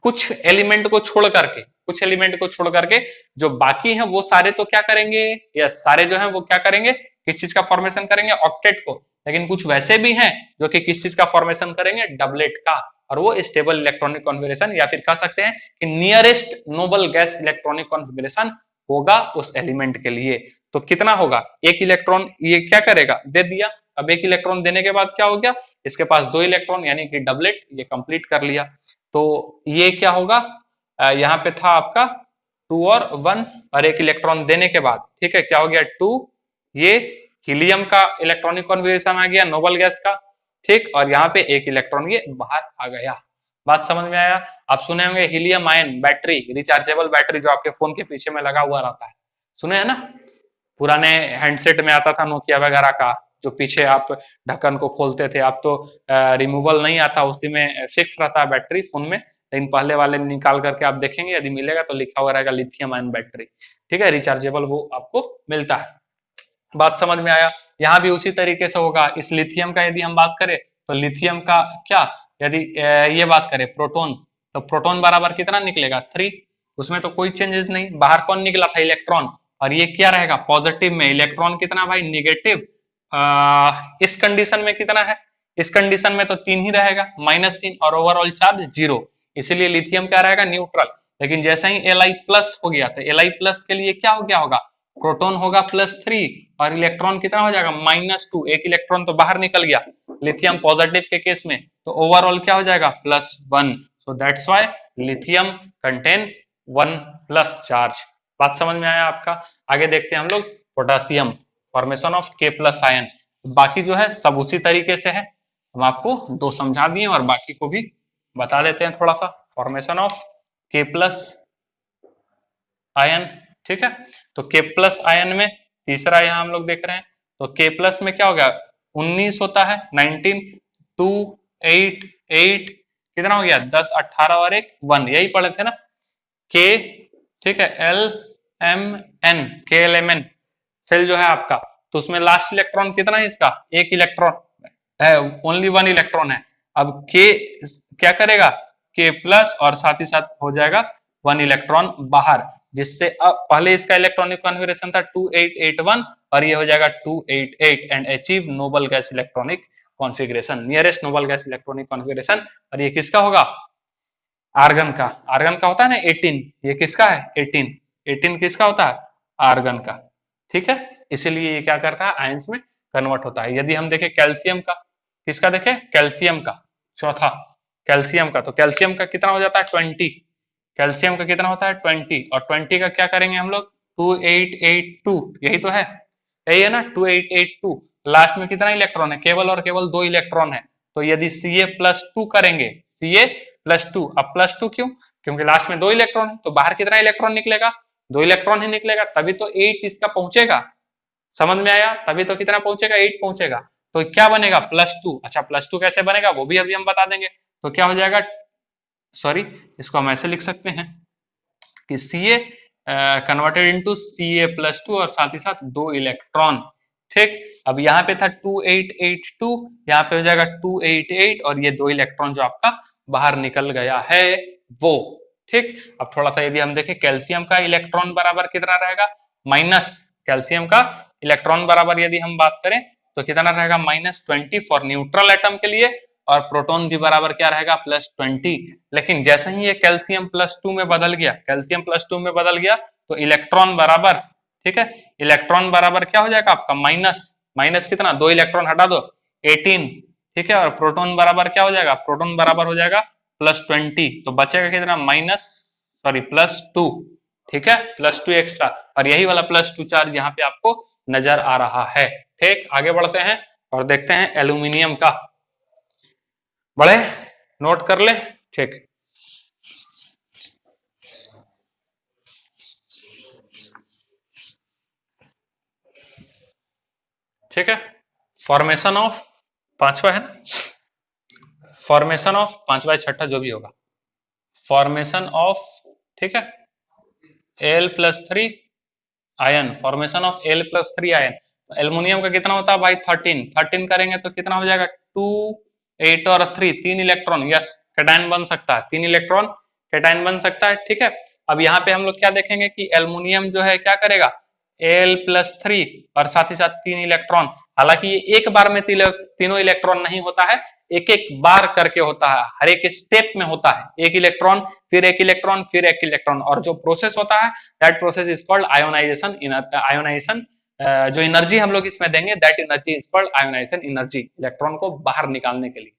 कुछ एलिमेंट को छोड़ करके, कुछ एलिमेंट को छोड़ करके जो बाकी हैं वो सारे तो क्या करेंगे, या सारे जो हैं वो क्या करेंगे, किस चीज का फॉर्मेशन करेंगे, ऑक्टेट को। लेकिन कुछ वैसे भी हैं जो कि किस चीज का फॉर्मेशन करेंगे, डबलेट का, और वो स्टेबल इलेक्ट्रॉनिक कॉन्फ़िगरेशन, या फिर कह सकते हैं कि nearest noble gas electronic configuration होगा उस एलिमेंट के लिए। तो कितना होगा, एक इलेक्ट्रॉन ये क्या करेगा, दे दिया। अब एक इलेक्ट्रॉन देने के बाद क्या हो गया, इसके पास 2 इलेक्ट्रॉन यानी कि डबलेट, ये कंप्लीट कर लिया। तो ये क्या होगा, यहाँ पे था आपका 2 और 1, और एक इलेक्ट्रॉन देने के बाद, ठीक है, क्या हो गया, 2, ये हीलियम का इलेक्ट्रॉनिक कॉन्फ़िगरेशन आ गया नोबल गैस का। ठीक, और यहाँ पे एक इलेक्ट्रॉन ये बाहर आ गया। बात समझ में आया। आप सुने होंगे helium ion battery, rechargeable battery जो आपके फोन के पीछे में लगा हुआ रहता है, सुने है ना, पुराने हैंडसेट में आता था नोकिया वगैरह का, जो पीछे आप ढक्कन को खोलते थे। अब तो रिमूवल नहीं आता, उसी में फिक्स रहता है बैटरी फोन में, लेकिन पहले वाले निकाल करके आप देखेंगे, यदि मिलेगा तो लिखा हुआ रहेगा लिथियम आयन बैटरी। ठीक है, रिचार्जेबल वो आपको मिलता है। बात समझ में आया। यहाँ भी उसी तरीके से होगा। इस लिथियम का यदि हम बात करें तो लिथियम का क्या, यदि ये बात करें प्रोटॉन, तो प्रोटॉन बराबर कितना निकलेगा, 3, उसमें तो कोई चेंजेस नहीं। बाहर कौन निकला था, इलेक्ट्रॉन, और ये क्या रहेगा, पॉजिटिव में। इलेक्ट्रॉन कितना भाई, निगेटिव। इस कंडीशन में कितना है, इस कंडीशन में तो 3 ही रहेगा, -3, और ओवरऑल चार्ज 0, इसीलिए लिथियम क्या रहेगा, न्यूट्रल। लेकिन जैसे ही Li प्लस हो गया तो Li प्लस के लिए क्या हो गया होगा, प्रोटॉन होगा +3 और इलेक्ट्रॉन कितना हो जाएगा -2, एक इलेक्ट्रॉन तो बाहर निकल गया लिथियम पॉजिटिव के केस में, तो ओवरऑल क्या हो जाएगा +1। So that's why lithium contain 1 plus charge. बात समझ में आया आपका। आगे देखते हैं हम लोग potassium, formation of K+ ion. बाकी जो है सब उसी तरीके से है, हम आपको दो समझा दिए और बाकी को भी बता देते हैं थोड़ा सा। फॉर्मेशन ऑफ K+ आयन, ठीक है। तो K+ आयन में तीसरा यहाँ हम लोग देख रहे हैं, तो K+ में क्या हो गया 19 होता है, 19 2 8 8 कितना हो गया 10 18 और एक 1, यही पढ़े थे ना K, ठीक है, LMN, KLMN सेल जो है आपका, तो उसमें लास्ट इलेक्ट्रॉन कितना है इसका, एक इलेक्ट्रॉन है, ओनली 1 इलेक्ट्रॉन है। अब K क्या करेगा K+ और साथ ही साथ हो जाएगा 1 इलेक्ट्रॉन बाहर, जिससे अब पहले इसका इलेक्ट्रॉनिक कॉन्फ़िगरेशन था 2881 और ये हो जाएगा 288 and achieve noble gas electronic configuration, nearest noble gas electronic configuration. और ये किसका होगा, आर्गन का। आर्गन का होता है ना 18, ये किसका है 18, 18 किसका होता है आर्गन का, ठीक है। इसीलिए ये क्या करता है आयंस में कन्वर्ट होता है। यदि हम देखें कैल्शियम का, किसका देखें कैल्शियम का, चौथा कैल्शियम का, तो कैल्शियम का कितना हो जाता है 20, कैल्शियम का कितना होता है 20 और 20 का क्या करेंगे हम लोग 2882, यही तो है, यही है ना 2882। लास्ट में कितना इलेक्ट्रॉन है, केवल और केवल 2 इलेक्ट्रॉन है, तो यदि Ca+2 करेंगे, Ca+2, अब +2 क्यों, क्योंकि लास्ट में 2 इलेक्ट्रॉन है, तो बाहर कितना इलेक्ट्रॉन निकलेगा 2 इलेक्ट्रॉन ही निकलेगा, तभी तो 8 इसका पहुंचेगा, समझ में आया, तभी तो कितना पहुंचेगा 8 पहुंचेगा। तो क्या बनेगा +2, अच्छा +2 कैसे बनेगा वो भी अभी हम बता देंगे। तो क्या हो जाएगा, सॉरी इसको हम ऐसे लिख सकते हैं कि Ca कन्वर्टेड इनटू Ca+2 और साथ ही साथ 2 इलेक्ट्रॉन, ठीक। अब यहाँ पे था 2882, यहाँ पे हो जाएगा 288 और ये 2 इलेक्ट्रॉन जो आपका बाहर निकल गया है वो, ठीक। अब थोड़ा सा यदि हम देखें कैल्शियम का इलेक्ट्रॉन बराबर कितना रहेगा माइनस, कैल्शियम का इलेक्ट्रॉन बराबर यदि हम बात करें तो कितना रहेगा -20 फॉर न्यूट्रल एटम के लिए, और प्रोटॉन भी बराबर क्या रहेगा +20। लेकिन जैसे ही ये कैल्शियम +2 में बदल गया, कैल्शियम +2 में बदल गया तो इलेक्ट्रॉन बराबर, ठीक है, इलेक्ट्रॉन बराबर क्या हो जाएगा आपका माइनस, माइनस कितना 2 इलेक्ट्रॉन हटा दो 18, ठीक है, और प्रोटॉन बराबर क्या हो जाएगा, प्रोटॉन बराबर हो जाएगा +20, तो बचेगा कितना +2, ठीक है, +2 एक्स्ट्रा, और यही वाला +2 चार्ज यहाँ पे आपको नजर आ रहा है, ठीक। आगे बढ़ते हैं और देखते हैं एल्यूमिनियम का, बड़े नोट कर ले, ठीक। ठीक है, फॉर्मेशन ऑफ, पांचवा है ना, फॉर्मेशन ऑफ पांचवा या छठा जो भी होगा, फॉर्मेशन ऑफ, ठीक है, Al+3 ion, formation of Al+3 ion. Aluminium का कितना होता है भाई 13, 13 करेंगे तो कितना हो जाएगा 2 8 और 3, 3 इलेक्ट्रॉन, यस कैटायन बन सकता है, 3 इलेक्ट्रॉन कैटायन बन सकता है, ठीक है। अब यहाँ पे हम लोग क्या देखेंगे कि एल्युमिनियम जो है क्या करेगा Al+3 और साथ ही साथ 3 इलेक्ट्रॉन, हालांकि ये एक बार में तीनों इलेक्ट्रॉन नहीं होता है, एक एक बार करके होता है, हर एक स्टेप में होता है, एक इलेक्ट्रॉन फिर एक इलेक्ट्रॉन फिर एक इलेक्ट्रॉन, और जो प्रोसेस होता है that process is called ionisation, ionisation, जो एनर्जी हम लोग इसमें देंगे that energy is called ionisation energy, electron को बाहर निकालने के लिए।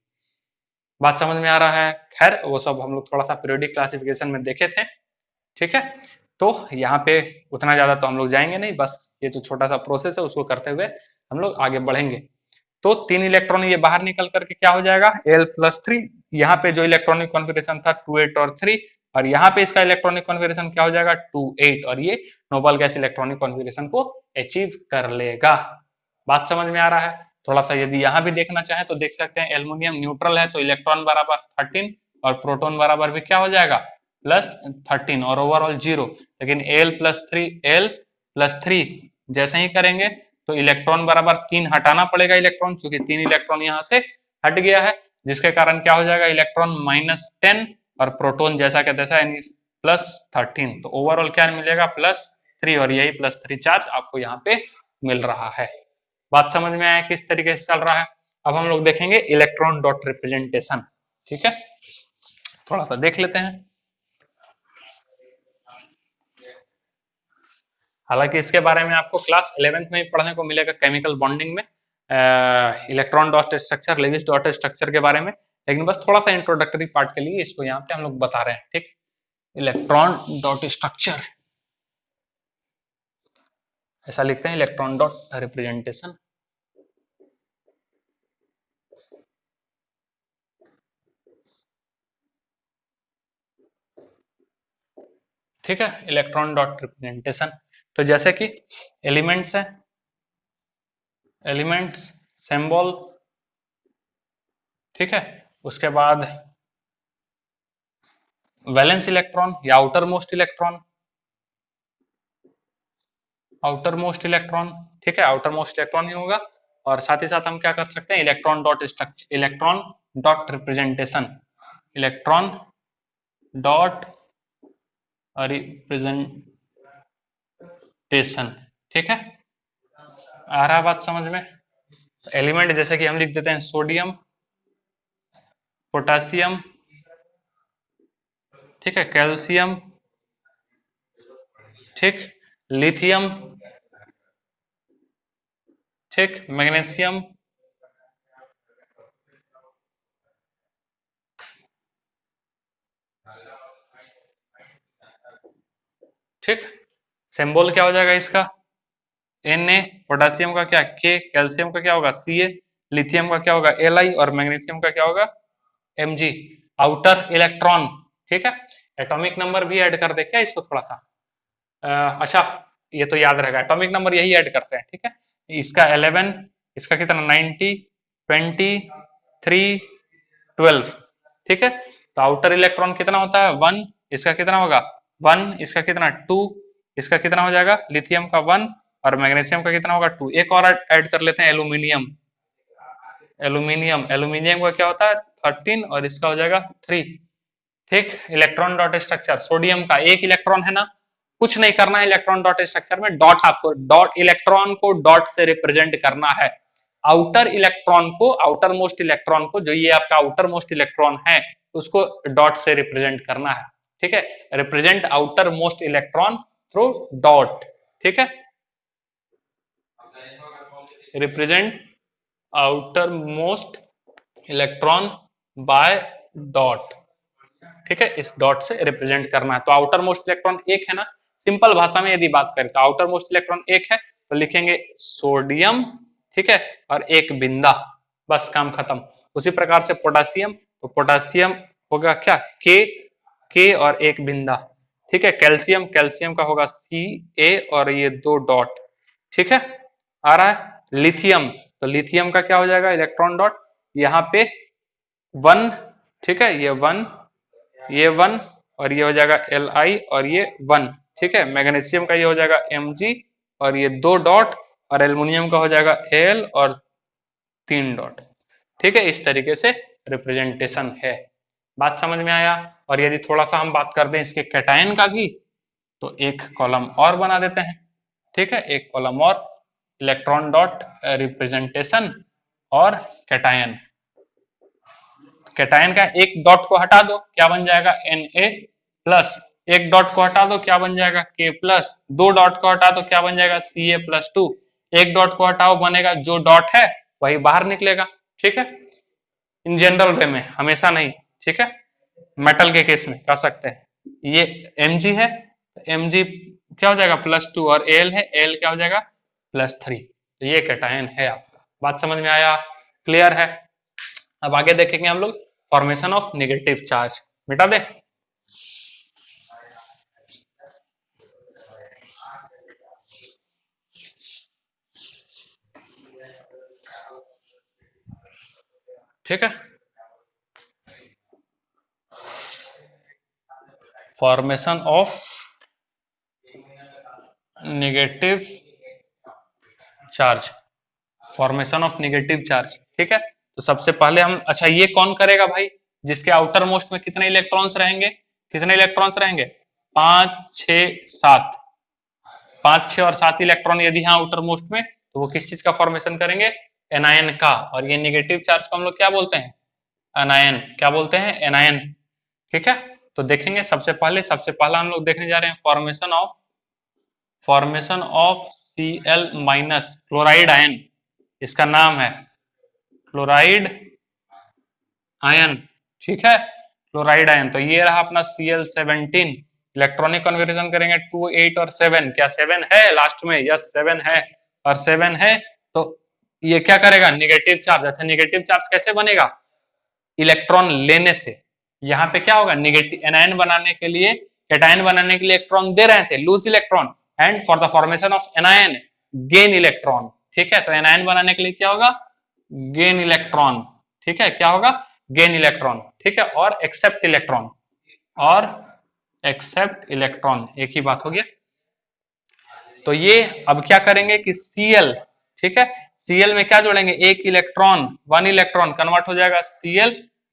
बात समझ में आ रहा है, खैर वो सब हम लोग थोड़ा सा पीरियोडिक क्लासिफिकेशन में देखे थे, ठीक है। तो यहाँ पे उतना ज्यादा तो हम लोग जाएंगे नहीं, बस ये जो छोटा सा प्रोसेस है उसको करते हुए हम लोग आगे बढ़ेंगे। तो 3 इलेक्ट्रॉन ये बाहर निकल करके क्या हो जाएगा Al+3, यहाँ पे जो इलेक्ट्रॉनिक कॉन्फ़िगरेशन था 2 8 और 3, और यहाँ पे इसका इलेक्ट्रॉनिक कॉन्फ़िगरेशन क्या हो जाएगा 2 8, और ये नोबल गैस इलेक्ट्रॉनिक कॉन्फ़िगरेशन को अचीव कर लेगा। बात समझ में आ रहा है। थोड़ा सा यदि यहाँ भी देखना चाहे तो देख सकते हैं, एल्युमिनियम न्यूट्रल है तो इलेक्ट्रॉन बराबर 13 और प्रोटॉन बराबर भी क्या हो जाएगा +13 और ओवरऑल 0, लेकिन Al+3 जैसे ही करेंगे तो इलेक्ट्रॉन बराबर 3 हटाना पड़ेगा इलेक्ट्रॉन, चूंकि 3 इलेक्ट्रॉन यहाँ से हट गया है, जिसके कारण क्या हो जाएगा इलेक्ट्रॉन -10 और प्रोटॉन जैसा का तैसा यानी +13, तो ओवरऑल क्या मिलेगा +3, और यही +3 चार्ज आपको यहाँ पे मिल रहा है। बात समझ में आया किस तरीके से चल रहा है। अब हम लोग देखेंगे इलेक्ट्रॉन डॉट रिप्रेजेंटेशन, ठीक है, थोड़ा सा देख लेते हैं। हालांकि इसके बारे में आपको क्लास 11th में ही पढ़ने को मिलेगा, केमिकल बॉन्डिंग में electron dot structure, Lewis dot structure के बारे में, लेकिन बस थोड़ा सा इंट्रोडक्टरी पार्ट के लिए इसको यहाँ पे हम लोग बता रहे हैं। ठीक, इलेक्ट्रॉन डॉट स्ट्रक्चर ऐसा लिखते हैं, इलेक्ट्रॉन डॉट रिप्रेजेंटेशन। ठीक है, इलेक्ट्रॉन डॉट रिप्रेजेंटेशन। तो जैसे कि एलिमेंट्स है, एलिमेंट्स, सिंबल, ठीक है, उसके बाद वैलेंस इलेक्ट्रॉन या outer most electron, outer most electron, ठीक है, आउटर मोस्ट इलेक्ट्रॉन ही होगा। और साथ ही साथ हम क्या कर सकते हैं, electron dot structure, electron dot representation, electron dot representation. ठीक है, आ रहा है बात समझ में। एलिमेंट जैसे कि हम लिख देते हैं सोडियम, पोटासियम, ठीक है, कैल्शियम, ठीक, लिथियम, ठीक, मैग्नीशियम, ठीक। सिंबल क्या हो जाएगा इसका, Na, पोटासियम का क्या K, कैल्शियम का क्या होगा Ca, लिथियम का क्या होगा Li और मैग्नीशियम का क्या होगा Mg। आउटर इलेक्ट्रॉन, ठीक है, एटॉमिक नंबर भी ऐड कर दे क्या इसको थोड़ा सा। अच्छा, ये तो याद रहेगा, एटॉमिक नंबर यही ऐड करते हैं। ठीक है, इसका 11, इसका कितना 90, 20, 3, 12। ठीक है, तो आउटर इलेक्ट्रॉन कितना होता है 1, इसका कितना होगा 1, इसका कितना 2, इसका कितना हो जाएगा लिथियम का 1 और मैग्नीशियम का कितना होगा 2। एक और ऐड कर लेते हैं एल्यूमिनियम, एल्यूमिनियम, एल्यूमिनियम का क्या होता है 13 और इसका हो जाएगा 3। ठीक, इलेक्ट्रॉन डॉट स्ट्रक्चर, सोडियम का एक इलेक्ट्रॉन है ना, कुछ नहीं करना है इलेक्ट्रॉन डॉट स्ट्रक्चर में, डॉट आपको डॉट इलेक्ट्रॉन को डॉट से रिप्रेजेंट करना है। आउटर इलेक्ट्रॉन को, आउटर मोस्ट इलेक्ट्रॉन को, जो ये आपका आउटर मोस्ट इलेक्ट्रॉन है उसको डॉट से रिप्रेजेंट करना है। ठीक है, represent outer most electron through dot. ठीक है, represent outer most electron by dot. ठीक है, इस डॉट से रिप्रेजेंट करना है। तो आउटर मोस्ट इलेक्ट्रॉन एक है ना, सिंपल भाषा में यदि बात करें तो आउटर मोस्ट इलेक्ट्रॉन एक है, तो लिखेंगे सोडियम, ठीक है, और एक बिंदा, बस काम खत्म। उसी प्रकार से पोटासियम, तो पोटासियम होगा क्या के और एक बिंदा। ठीक है, कैल्शियम, कैल्शियम का होगा Ca और ये 2 डॉट। ठीक है, आ रहा है। लिथियम, तो लिथियम का क्या हो जाएगा इलेक्ट्रॉन डॉट, यहाँ पे 1, ठीक है, ये 1, ये 1 और ये हो जाएगा Li और ये 1। ठीक है, मैग्नीशियम का ये हो जाएगा Mg और ये 2 डॉट, और एल्युमिनियम का हो जाएगा Al और 3 डॉट। ठीक है, इस तरीके से रिप्रेजेंटेशन है। बात समझ में आया। और यदि थोड़ा सा हम बात कर दें इसके कैटायन का भी, तो एक कॉलम और बना देते हैं। ठीक है, एक कॉलम और, इलेक्ट्रॉन डॉट रिप्रेजेंटेशन और कैटायन। कैटायन का एक डॉट को हटा दो, क्या बन जाएगा Na प्लस, एक डॉट को हटा दो क्या बन जाएगा K प्लस, 2 डॉट को हटा दो क्या बन जाएगा Ca प्लस 2, एक डॉट को हटाओ बनेगा जो डॉट है वही बाहर निकलेगा। ठीक है, इन जनरल वे में, हमेशा नहीं। ठीक है, मेटल के केस में कर सकते हैं। ये Mg है, Mg क्या हो जाएगा +2 और Al है, Al क्या हो जाएगा +3। तो ये कैटायन है आपका। बात समझ में आया, क्लियर है। अब आगे देखेंगे हम लोग फॉर्मेशन ऑफ नेगेटिव चार्ज। मिटा दे, ठीक है, formation of negative charge, formation of negative charge. ठीक है, तो सबसे पहले हम, अच्छा ये कौन करेगा भाई, जिसके आउटर मोस्ट में कितने इलेक्ट्रॉन्स रहेंगे, कितने इलेक्ट्रॉन्स रहेंगे 5, 6, 7, 5, 6 और 7 इलेक्ट्रॉन यदि यहाँ आउटर मोस्ट में, तो वो किस चीज का फॉर्मेशन करेंगे एनायन का। और ये नेगेटिव चार्ज को हम लोग क्या बोलते हैं एनायन, क्या बोलते हैं एनायन। ठीक है, तो देखेंगे सबसे पहले, सबसे पहला हम लोग देखने जा रहे हैं formation of formation of Cl minus chloride ion, इसका नाम है क्लोराइड आयन, ठीक है, क्लोराइड आयन। तो ये रहा अपना Cl17, इलेक्ट्रॉनिक कन्फिग्रेशन करेंगे 2 8 और 7, क्या 7 है लास्ट में? यस 7 है, और 7 है तो ये क्या करेगा, निगेटिव चार्ज। अच्छा निगेटिव चार्ज कैसे बनेगा? इलेक्ट्रॉन लेने से। यहाँ पे क्या होगा, निगेटिव एनायन बनाने के लिए, कैटायन बनाने के लिए इलेक्ट्रॉन दे रहे थे, loose electron, and for the formation of anion gain electron, ठीक है। तो एनायन बनाने के लिए क्या होगा, गेन इलेक्ट्रॉन, ठीक है, क्या होगा, गेन इलेक्ट्रॉन, ठीक है, और एक्सेप्ट इलेक्ट्रॉन, और एक्सेप्ट इलेक्ट्रॉन, एक ही बात हो गया। तो ये अब क्या करेंगे कि Cl, ठीक है, Cl में क्या जोड़ेंगे, एक इलेक्ट्रॉन, 1 इलेक्ट्रॉन कन्वर्ट हो जाएगा Cl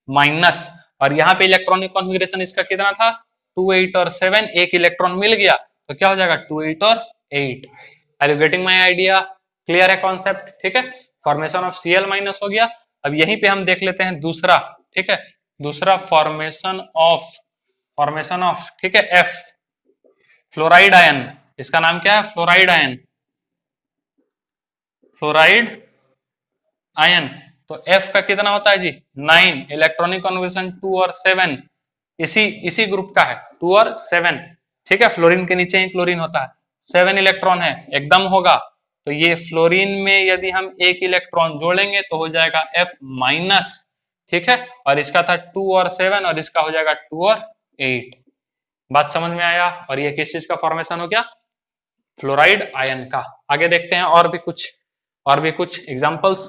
माइनस, और यहाँ पे इलेक्ट्रॉनिक कॉन्फ़िगरेशन इसका कितना था, 2 8 और 7, एक इलेक्ट्रॉन मिल गया तो क्या हो जाएगा, 2 8 और 8। Are you getting my idea? Clear है कॉन्सेप्ट, ठीक है। फॉर्मेशन ऑफ Cl माइनस हो गया। अब यहीं पे हम देख लेते हैं दूसरा, ठीक है, दूसरा फॉर्मेशन ऑफ, ठीक है, F फ्लोराइड आयन, इसका नाम क्या है, फ्लोराइड आयन, फ्लोराइड आयन। तो F का कितना होता है जी, 9, इलेक्ट्रॉनिक कॉन्फिगरेशन 2 और 7, इसी इसी ग्रुप का है, 2 और 7, ठीक है, फ्लोरीन के नीचे ही क्लोरीन होता है, 7 इलेक्ट्रॉन है, एकदम होगा। तो ये फ्लोरीन में यदि हम एक इलेक्ट्रॉन जोड़ेंगे तो हो जाएगा F माइनस, ठीक है, और इसका था 2 और 7, और इसका हो जाएगा 2 और 8। बात समझ में आया? और ये किस चीज का फॉर्मेशन हो गया, फ्लोराइड आयन का। आगे देखते हैं और भी कुछ एग्जांपल्स,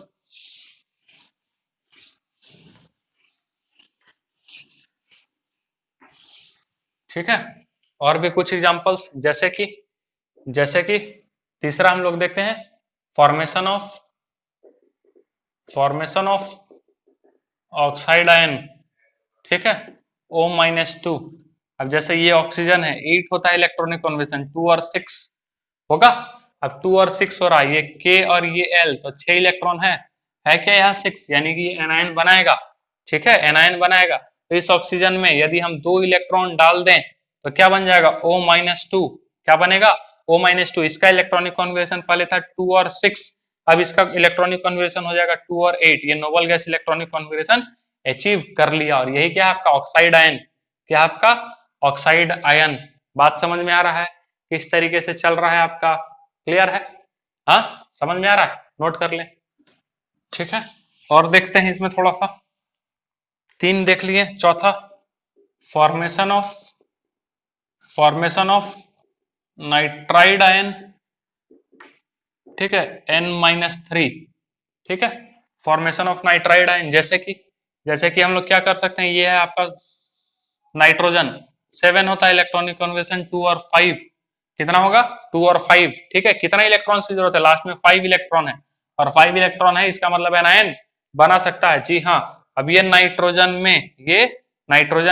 ठीक है, और भी कुछ एग्जांपल्स, जैसे कि तीसरा हम लोग देखते हैं फॉर्मेशन ऑफ ऑक्साइड आयन, ठीक है, O-2। अब जैसे ये ऑक्सीजन है, 8 होता है इलेक्ट्रॉनिक कॉन्फिगरेशन, 2 और 6 होगा। अब 2 और 6 हो रहा है, ये K और ये L, तो 6 इलेक्ट्रॉन है क्या यहाँ 6, यानी कि ये एनायन बनाएगा, ठीक है, एनायन बनाएगा। तो इस ऑक्सीजन में यदि हम 2 इलेक्ट्रॉन डाल दें तो क्या बन जाएगा, O-2, क्या बनेगा, O-2। इसका इलेक्ट्रॉनिक कॉन्फिगरेशन पहले था 2 और 6, अब इसका इलेक्ट्रॉनिक कॉन्फिगरेशन हो जाएगा 2 और 8। ये noble gas electronic configuration achieve कर लिया, और यही क्या है आपका ऑक्साइड आयन, क्या आपका ऑक्साइड आयन। बात समझ में आ रहा है, किस तरीके से चल रहा है आपका, क्लियर है? हाँ समझ में आ रहा है, नोट कर ले, ठीक है। और देखते हैं इसमें थोड़ा सा, 3 देख लिए, चौथा फॉर्मेशन ऑफ नाइट्राइड आयन, ठीक है, N-3, ठीक है, फॉर्मेशन ऑफ नाइट्राइड आयन। जैसे कि हम लोग क्या कर सकते हैं, ये है आपका नाइट्रोजन, 7 होता है इलेक्ट्रॉनिक कॉन्फिगरेशन, 2 और 5, कितना होगा, 2 और 5, ठीक है। कितना इलेक्ट्रॉन की जरूरत है, लास्ट में 5 इलेक्ट्रॉन है, और 5 इलेक्ट्रॉन है, इसका मतलब एनायन बना सकता है, जी हाँ। अब ये नाइट्रोजन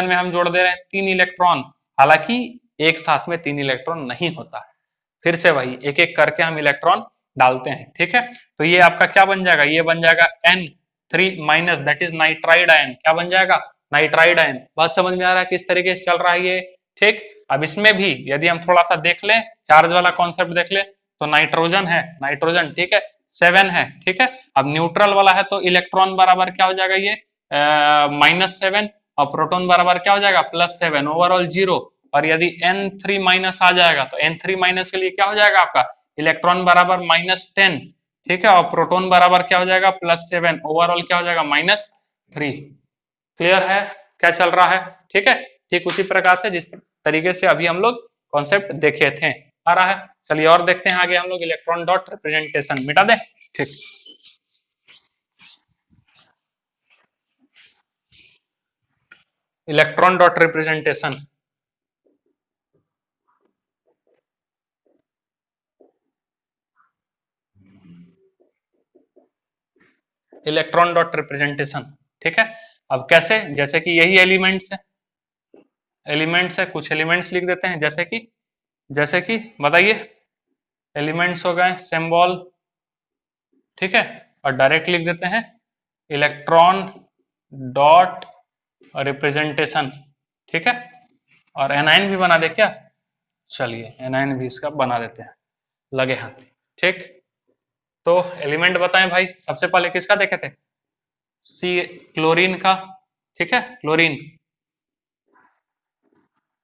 में हम जोड़ दे रहे हैं 3 इलेक्ट्रॉन, हालांकि एक साथ में 3 इलेक्ट्रॉन नहीं होता है, फिर से वही एक एक करके हम इलेक्ट्रॉन डालते हैं, ठीक है। तो ये आपका क्या बन जाएगा, ये बन जाएगा N3 minus, that is nitride ion, क्या बन जाएगा, नाइट्राइड आयन। बात समझ में आ रहा है किस तरीके से चल रहा है ये, ठीक। अब इसमें भी यदि हम थोड़ा सा देख लें, चार्ज वाला कॉन्सेप्ट देख ले, तो नाइट्रोजन, ठीक है, 7 है, ठीक है। अब न्यूट्रल वाला है तो इलेक्ट्रॉन बराबर क्या हो जाएगा, ये -7, और प्रोटॉन बराबर क्या हो जाएगा, +7, ओवरऑल 0। और यदि N3 माइनस आ जाएगा तो N3 माइनस के लिए क्या हो जाएगा आपका, इलेक्ट्रॉन बराबर -10, ठीक है, और प्रोटॉन बराबर क्या हो जाएगा, +7, ओवरऑल क्या हो जाएगा, -3। क्लियर है क्या चल रहा है, ठीक है। ठीक उसी प्रकार से जिस तरीके से अभी हम लोग कॉन्सेप्ट देखे थे, आ रहा है। चलिए और देखते हैं आगे हम लोग, इलेक्ट्रॉन डॉट रिप्रेजेंटेशन मिटा दें, ठीक। Electron dot representation, electron dot representation, ठीक है। अब कैसे, जैसे कि यही एलिमेंट्स है, कुछ एलिमेंट्स लिख देते हैं, जैसे कि बताइए, एलिमेंट्स हो गए सिंबल, ठीक है, और डायरेक्ट लिख देते हैं इलेक्ट्रॉन डॉट रिप्रेजेंटेशन, ठीक है। और एनाइन भी बना दे क्या, चलिए एनायन भी इसका बना देते हैं, लगे हाथ। ठीक, तो एलिमेंट बताएं भाई, सबसे पहले किसका देखे थे? सी, क्लोरीन का। ठीक है, chlorine,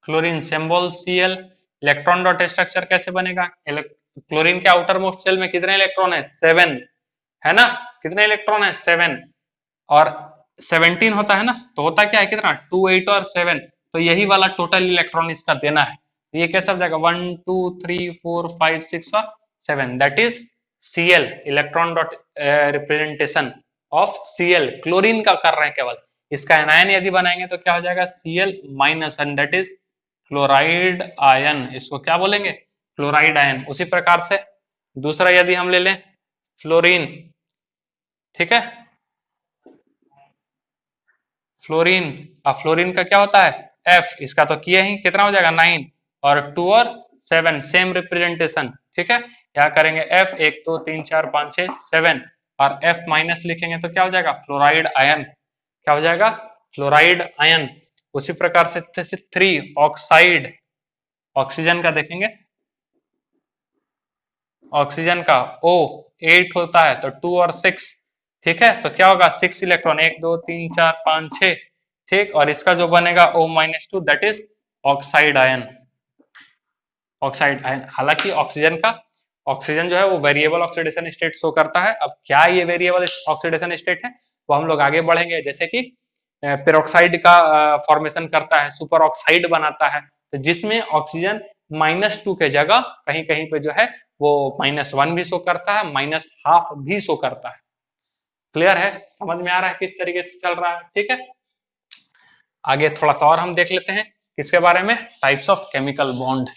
chlorine symbol Cl। Electron dot structure कैसे बनेगा? क्लोरीन के आउटर मोस्ट शेल में कितने इलेक्ट्रॉन है? 7, है ना? कितने इलेक्ट्रॉन है? 7, और 17 होता है ना, तो होता क्या है कितना? 2, 8 और 7, तो यही वाला टोटल इलेक्ट्रॉन इसका देना है। ये कैसे हो जाएगा? 1 2 3 4 5 6 और 7, that is Cl, electron dot representation of Cl। Chlorine का कर रहे हैं केवल, इसका एनायन यदि बनाएंगे तो क्या हो जाएगा? Cl minus, and that is chloride ion. इसको क्या बोलेंगे? Chloride ion. उसी प्रकार से दूसरा यदि हम ले लें फ्लोरीन, ठीक है, फ्लोरीन। अब फ्लोरीन का क्या होता है? एफ, इसका तो किए ही, कितना हो जाएगा? 9, और 2 और 7 सेम रिप्रेजेंटेशन। ठीक है, क्या करेंगे? एफ 1 2 3 4 5 6 7, और एफ माइनस लिखेंगे तो क्या हो जाएगा? Fluoride ion. क्या हो जाएगा? Fluoride ion. उसी प्रकार से 3 ऑक्साइड, ऑक्सीजन का देखेंगे, ऑक्सीजन का O 8 होता है, तो 2 और 6, ठीक है, तो क्या होगा? 6 इलेक्ट्रॉन, 1 2 3 4 5 6, ठीक, और इसका जो बनेगा O-2, that is oxide ion. Oxide ion. हालांकि ऑक्सीजन का, ऑक्सीजन जो है वो वेरिएबल ऑक्सीडेशन स्टेट शो करता है। अब क्या ये वेरिएबल ऑक्सीडेशन स्टेट है, वो हम लोग आगे बढ़ेंगे। जैसे कि पेरोक्साइड का फॉर्मेशन करता है, सुपर ऑक्साइड बनाता है, तो जिसमें ऑक्सीजन -2 के जगह कहीं कहीं पे जो है वो -1 भी शो करता है, -½ भी शो करता है। क्लियर है? समझ में आ रहा है किस तरीके से चल रहा है? ठीक है, आगे थोड़ा सा और हम देख लेते हैं किसके बारे में, टाइप्स ऑफ केमिकल बॉन्ड।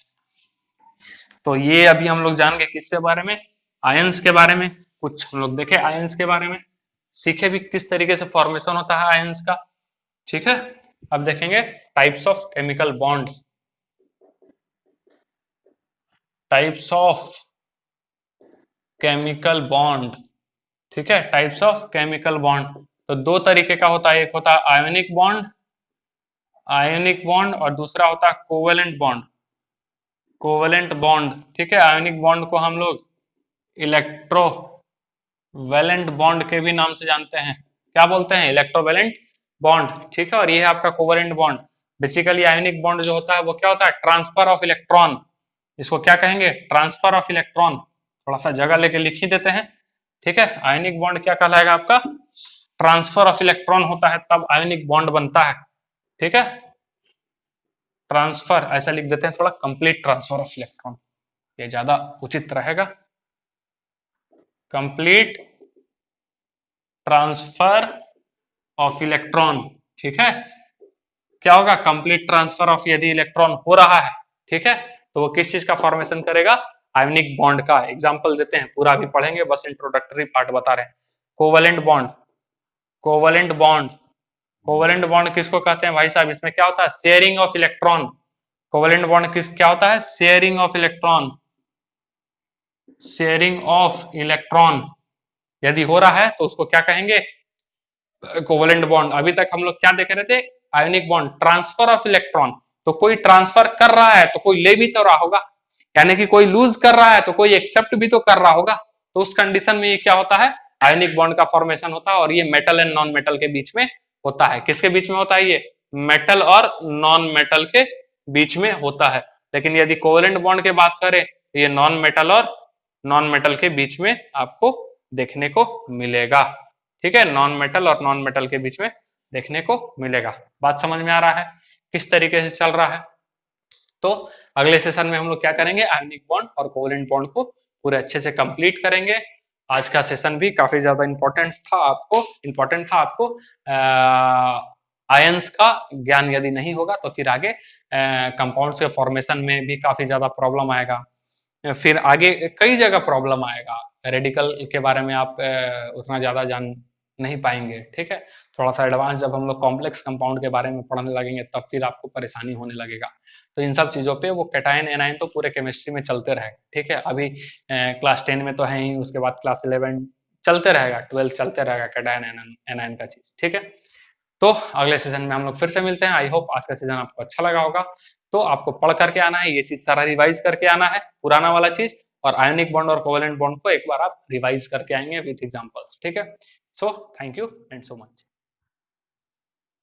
तो ये अभी हम लोग जान गए किसके बारे में? आयंस के बारे में। कुछ हम लोग देखे आयंस के बारे में, सीखे भी किस तरीके से फॉर्मेशन होता है आयंस का। ठीक है, अब देखेंगे types of chemical bond. Types of chemical bond, ठीक है, टाइप्स ऑफ केमिकल बॉन्ड। तो दो तरीके का होता है, एक होता है आयोनिक बॉन्ड, आयोनिक बॉन्ड, और दूसरा होता है कोवेलेंट बॉन्ड, कोवेलेंट बॉन्ड। ठीक है, आयोनिक बॉन्ड को हम लोग इलेक्ट्रो वैलेंट बॉन्ड के भी नाम से जानते हैं। क्या बोलते हैं? Electrovalent bond. ठीक है, और ये है आपका covalent bond. Basically ionic bond जो होता है वो क्या होता है? Transfer of electron. इसको क्या कहेंगे? Transfer of electron. थोड़ा सा जगह लेके लिख ही देते हैं। ठीक है, आयोनिक बॉन्ड क्या कहलाएगा आपका? ट्रांसफर ऑफ इलेक्ट्रॉन होता है तब आयोनिक बॉन्ड बनता है। ठीक है, ट्रांसफर ऐसा लिख देते हैं, थोड़ा कंप्लीट ट्रांसफर ऑफ इलेक्ट्रॉन, ये ज्यादा उचित रहेगा। Complete transfer of electron. ठीक है, क्या होगा? कंप्लीट ट्रांसफर ऑफ यदि इलेक्ट्रॉन हो रहा है, ठीक है, तो वो किस चीज का फॉर्मेशन करेगा? आयोनिक बॉन्ड का। एग्जांपल देते हैं, पूरा भी पढ़ेंगे, बस इंट्रोडक्टरी पार्ट बता रहे हैं। Covalent bond, covalent bond, covalent bond किसको कहते हैं भाई साहब? इसमें क्या होता है? Sharing of electron. Covalent bond किस क्या होता है? Sharing of electron, sharing of electron यदि हो रहा है तो उसको क्या कहेंगे? Covalent bond. अभी तक हम लोग क्या देख रहे थे? Ionic bond, transfer of electron. तो कोई ट्रांसफर कर रहा है तो कोई ले भी तो रहा होगा, यानी कि कोई लूज कर रहा है तो कोई एक्सेप्ट भी तो कर रहा होगा। तो उस कंडीशन में ये क्या होता है? आयोनिक बॉन्ड का फॉर्मेशन होता है, और ये मेटल एंड नॉन मेटल के बीच में होता है। किसके बीच में होता है? ये मेटल और नॉन मेटल के बीच में होता है। लेकिन यदि कोवेलेंट बॉन्ड की बात करें तो ये नॉन मेटल और नॉन मेटल के बीच में आपको देखने को मिलेगा। ठीक है, नॉन मेटल और नॉन मेटल के बीच में देखने को मिलेगा। बात समझ में आ रहा है किस तरीके से चल रहा है? तो अगले सेशन में हम लोग क्या करेंगे? आयोनिक बॉन्ड और कोवेलेंट बॉन्ड को पूरे अच्छे से कंप्लीट करेंगे। आज का सेशन भी काफी ज्यादा इंपॉर्टेंट था आपको आयंस का ज्ञान यदि नहीं होगा तो फिर आगे कंपाउंड्स के फॉर्मेशन में भी काफी ज्यादा प्रॉब्लम आएगा, फिर आगे कई जगह प्रॉब्लम आएगा। रेडिकल के बारे में आप उतना ज्यादा जान नहीं पाएंगे। ठीक है, थोड़ा सा एडवांस जब हम लोग कॉम्प्लेक्स कंपाउंड के बारे में पढ़ने लगेंगे तब फिर आपको परेशानी होने लगेगा। तो इन सब चीजों पे वो कैटायन एनायन तो पूरे केमिस्ट्री में चलते रहेगा। ठीक है, अभी क्लास 10 में तो है ही, उसके बाद क्लास 11 चलते रहेगा, 12 चलते रहेगा कैटायन एनायन का चीज। ठीक है, तो अगले सेशन में हम लोग फिर से मिलते हैं। आई होप आज का सेशन आपको अच्छा लगा होगा। तो आपको पढ़ करके आना है, ये चीज सारा रिवाइज करके आना है, पुराना वाला चीज, और आयोनिक बॉन्ड और कोवेलेंट बॉन्ड को एक बार आप रिवाइज करके आएंगे विथ एग्जांपल्स, ठीक है। So thank you and so much.